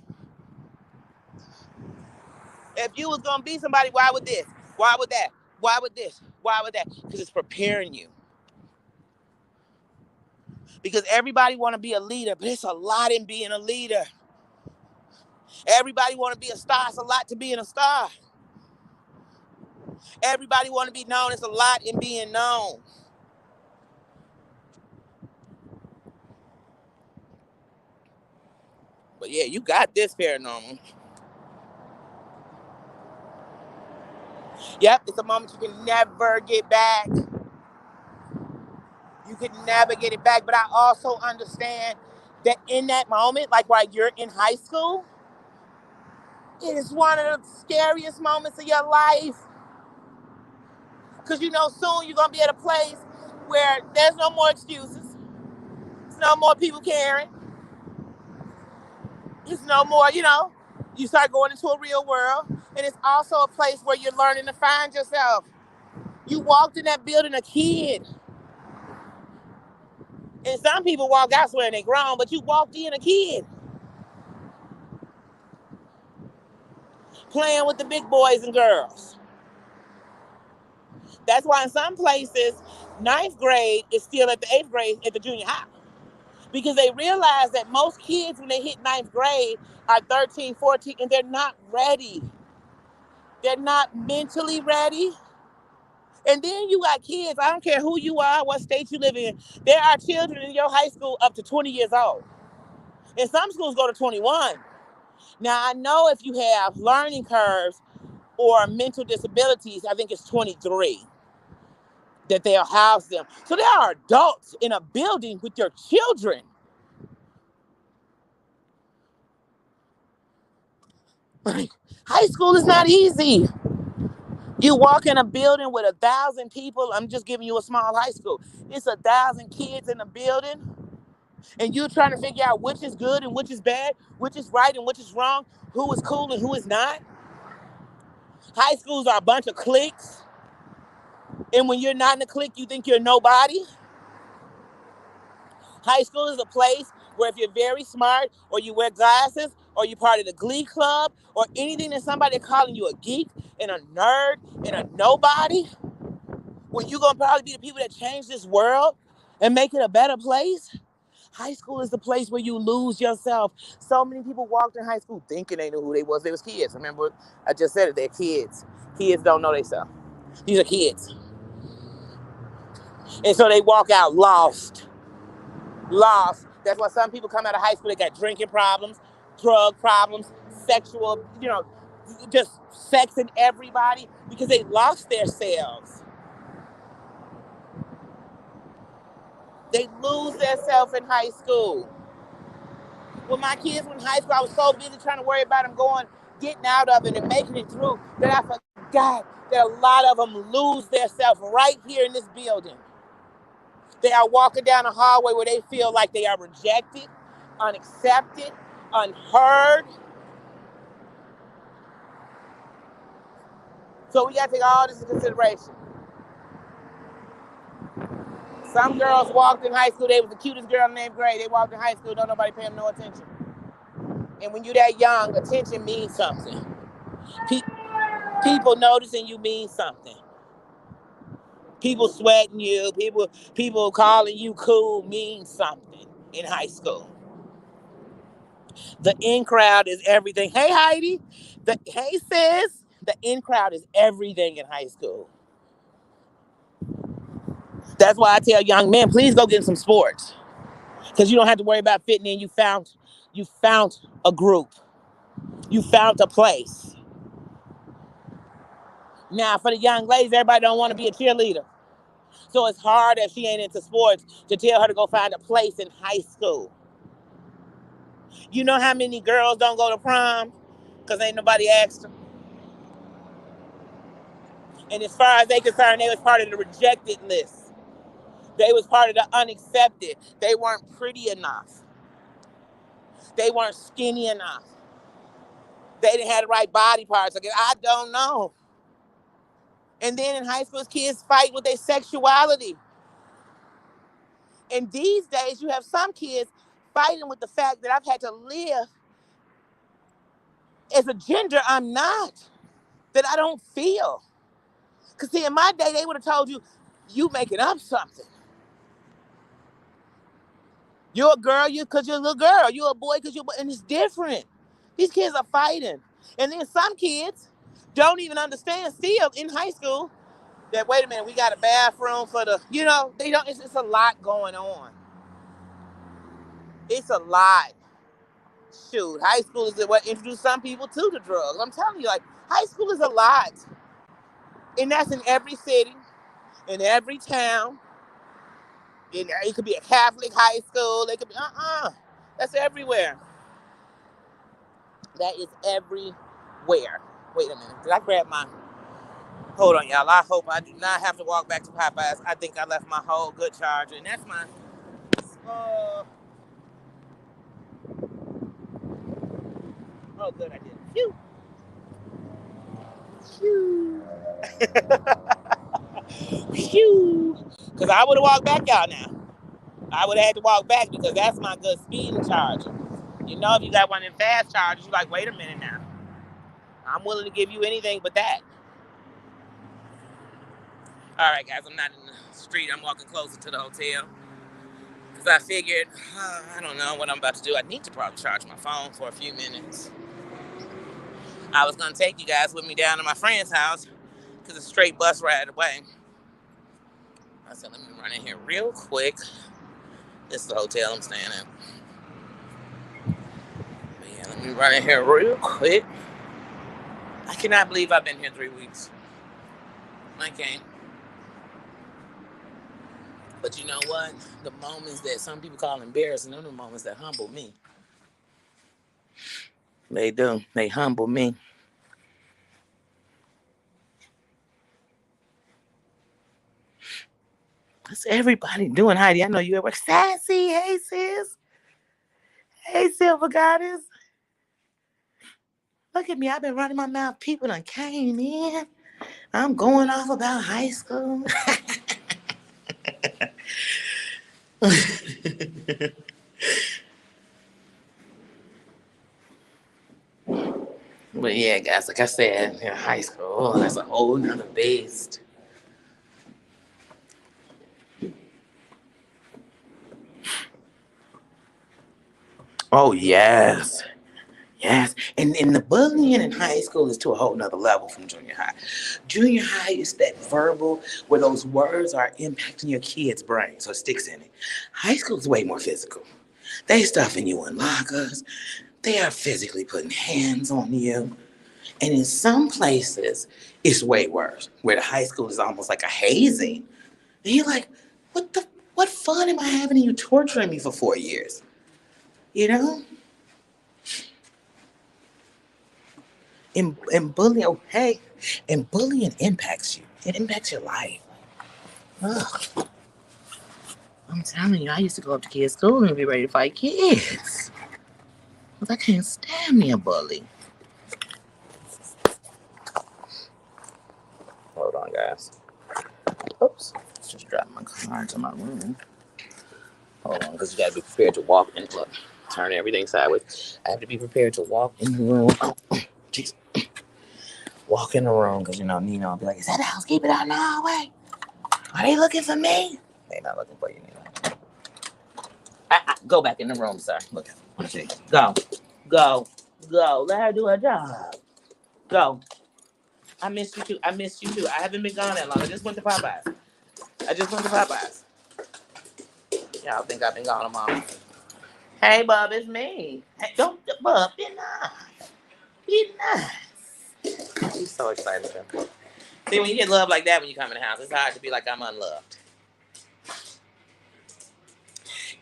If you was going to be somebody, why would this? Why would that? Why would this? Why would that? Because it's preparing you. Because everybody want to be a leader, but it's a lot in being a leader. Everybody want to be a star. It's a lot to being a star. Everybody want to be known. It's a lot in being known. But yeah, you got this, Paranormal. Yep, it's a moment you can never get back. You can never get it back. But I also understand that in that moment, like while you're in high school, it is one of the scariest moments of your life. Because you know soon you're going to be at a place where there's no more excuses. There's no more people caring. There's no more, you start going into a real world. And it's also a place where you're learning to find yourself. You walked in that building a kid. And some people walk out swearing they're grown, but you walked in a kid. Playing with the big boys and girls. That's why in some places, ninth grade is still at the eighth grade at the junior high. Because they realize that most kids, when they hit ninth grade, are 13, 14, and they're not ready. They're not mentally ready. And then you got kids, I don't care who you are, what state you live in, there are children in your high school up to 20 years old. And some schools go to 21. Now, I know if you have learning curves or mental disabilities, I think it's 23 that they'll house them. So there are adults in a building with your children. High school is not easy. You walk in a building with 1,000 people. I'm just giving you a small high school. It's 1,000 kids in the building. And you're trying to figure out which is good and which is bad, which is right and which is wrong, who is cool and who is not. High schools are a bunch of cliques. And when you're not in a clique, you think you're nobody. High school is a place where if you're very smart or you wear glasses or you're part of the glee club or anything that somebody calling you a geek and a nerd and a nobody, when you're going to probably be the people that change this world and make it a better place. High school is the place where you lose yourself. So many people walked in high school thinking they knew who they was. They was kids. Remember, I just said it. They're kids. Kids don't know themselves. These are kids. And so they walk out lost. Lost. That's why some people come out of high school, they got drinking problems, drug problems, sexual, just sexing everybody because they lost themselves. They lose themselves in high school. When my kids were in high school, I was so busy trying to worry about them getting out of it and making it through that I forgot that a lot of them lose themselves right here in this building. They are walking down a hallway where they feel like they are rejected, unaccepted, unheard. So we got to take all this into consideration. Some girls walked in high school, they was the cutest girl in 8th grade. They walked in high school, don't nobody pay them no attention. And when you're that young, attention means something. People noticing you means something. People sweating you, people calling you cool means something in high school. The in crowd is everything. Hey, Heidi. Hey, sis. The in crowd is everything in high school. That's why I tell young men, please go get some sports. Because you don't have to worry about fitting in. You found a group. You found a place. Now, for the young ladies, everybody don't want to be a cheerleader. So it's hard if she ain't into sports to tell her to go find a place in high school. You know how many girls don't go to prom because ain't nobody asked them? And as far as they concerned, they was part of the rejected list. They was part of the unaccepted. They weren't pretty enough. They weren't skinny enough. They didn't have the right body parts. Again, I don't know. And then in high school, kids fight with their sexuality. And these days, you have some kids fighting with the fact that I've had to live as a gender I'm not, that I don't feel. Because see, in my day, they would have told you, you making up something. You're a girl because you're a little girl. You're a boy because you're a boy. And it's different. These kids are fighting. And then some kids don't even understand still in high school that, wait a minute, we got a bathroom for the, they don't, it's a lot going on. It's a lot. Shoot, high school is what introduced some people to the drugs. I'm telling you, like, high school is a lot. And that's in every city, in every town. It could be a Catholic high school. It could be That's everywhere. That is everywhere. Wait a minute. Did I grab my? Hold on, y'all. I hope I do not have to walk back to Popeyes. I think I left my whole good charger, and that's my. Oh, good, I did. Phew. Phew. Phew. Because I would have walked back, y'all, now. I would have had to walk back because that's my good speeding charger. You know, if you got one of them fast chargers, you're like, wait a minute now. I'm willing to give you anything but that. All right, guys, I'm not in the street. I'm walking closer to the hotel. Because I figured, I don't know what I'm about to do. I need to probably charge my phone for a few minutes. I was going to take you guys with me down to my friend's house because it's a straight bus ride away. I said, let me run in here real quick. This is the hotel I'm staying at. But yeah, let me run in here real quick. I cannot believe I've been here 3 weeks. I can't. But you know what? The moments that some people call embarrassing are the moments that humble me. They do. They humble me. What's everybody doing, Heidi? I know you at work. Sassy. Hey, sis. Hey, Silver Goddess. Look at me. I've been running my mouth. People done came in. I'm going off about high school. But yeah, guys, like I said, in high school, that's a whole nother beast. Oh, yes. Yes. And the bullying in high school is to a whole nother level from junior high. Junior high is that verbal where those words are impacting your kid's brain, so it sticks in it. High school is way more physical. They stuffing you in lockers. They are physically putting hands on you. And in some places, it's way worse, where the high school is almost like a hazing. And you're like, what fun am I having in you torturing me for 4 years? You know? And bullying, and bullying impacts you. It impacts your life. Ugh. I'm telling you, I used to go up to kids' school and be ready to fight kids. Because I can't stand me a bully. Hold on, guys. Oops. Just dropped my car into my room. Hold on, because you got to be prepared to walk in. Look, turn everything sideways. I have to be prepared to walk in the room. Oh, jeez. Walk in the room, because, Nina will be like, is that the housekeeper down the hallway? Are they looking for me? They're not looking for you, Nina. Go back in the room, sir. Look, go. Let her do her job. Go. I missed you too. I haven't been gone that long. I just went to Popeyes. Y'all think I've been gone a month. Hey, Bub, it's me. Hey, don't, Bub, be nice. Be nice. I'm so excited. See, when you get love like that when you come in the house, it's hard to be like I'm unloved.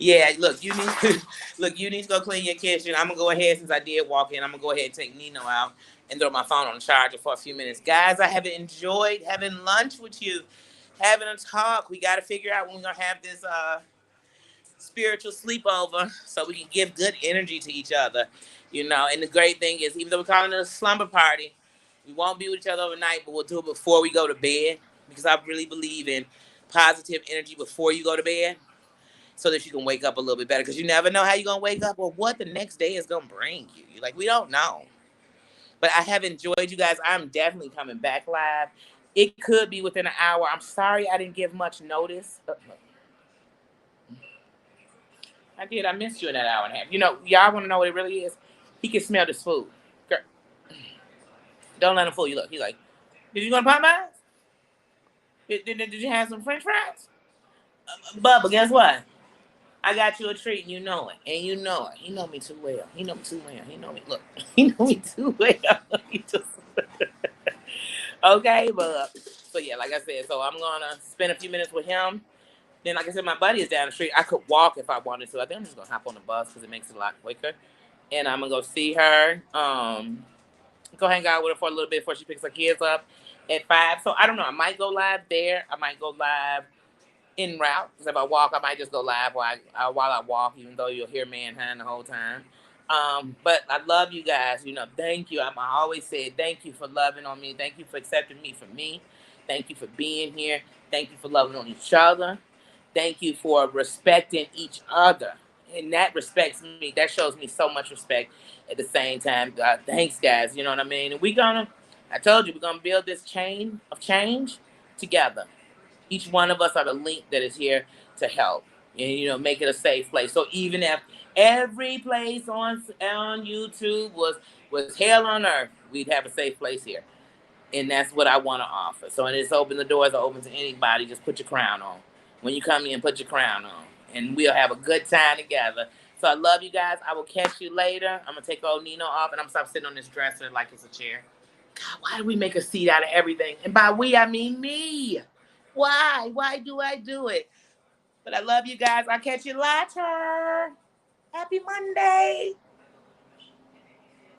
Yeah, look, you need to go clean your kitchen. I'm gonna go ahead, since I did walk in, I'm gonna go ahead and take Nino out and throw my phone on the charger for a few minutes. Guys, I have enjoyed having lunch with you, having a talk. We gotta figure out when we're gonna have this spiritual sleepover so we can give good energy to each other. And the great thing is, even though we're calling it a slumber party, we won't be with each other overnight, but we'll do it before we go to bed, because I really believe in positive energy before you go to bed, so that you can wake up a little bit better, because you never know how you're going to wake up or what the next day is going to bring you. We don't know. But I have enjoyed you guys. I'm definitely coming back live. It could be within an hour. I'm sorry I didn't give much notice. I did. I missed you in that hour and a half. Y'all want to know what it really is? He can smell this food. Girl, don't let him fool you. Look, he's like, did you go to Popeyes? Did you have some French fries? Bubba, guess what? I got you a treat, and you know it. And you know it. He know me too well. He know me. Look, he know me too well. Okay, but so yeah, like I said, so I'm gonna spend a few minutes with him, Then, like I said, my buddy is down the street. I could walk if I wanted to. I think I'm just gonna hop on the bus because it makes it a lot quicker. And I'm gonna go see her. Go hang out with her for a little bit before she picks her kids up at 5. So I don't know. I might go live there. I might go live en route. Because if I walk, I might just go live while I walk, even though you'll hear manhunt the whole time. But I love you guys. You know, thank you. I always say thank you for loving on me. Thank you for accepting me for me. Thank you for being here. Thank you for loving on each other. Thank you for respecting each other. And that respects me. That shows me so much respect at the same time. Thanks, guys. You know what I mean? And I told you, we're going to build this chain of change together. Each one of us are the link that is here to help and, you know, make it a safe place. So even if every place on YouTube was hell on earth, we'd have a safe place here. And that's what I want to offer. So it's open, the doors are open to anybody. Just put your crown on. When you come in, put your crown on. And we'll have a good time together. So I love you guys. I will catch you later. I'm going to take old Nino off and I'm going to stop sitting on this dresser like it's a chair. God, why do we make a seat out of everything? And by we, I mean me. Why? Why do I do it? But I love you guys. I'll catch you later. Happy Monday.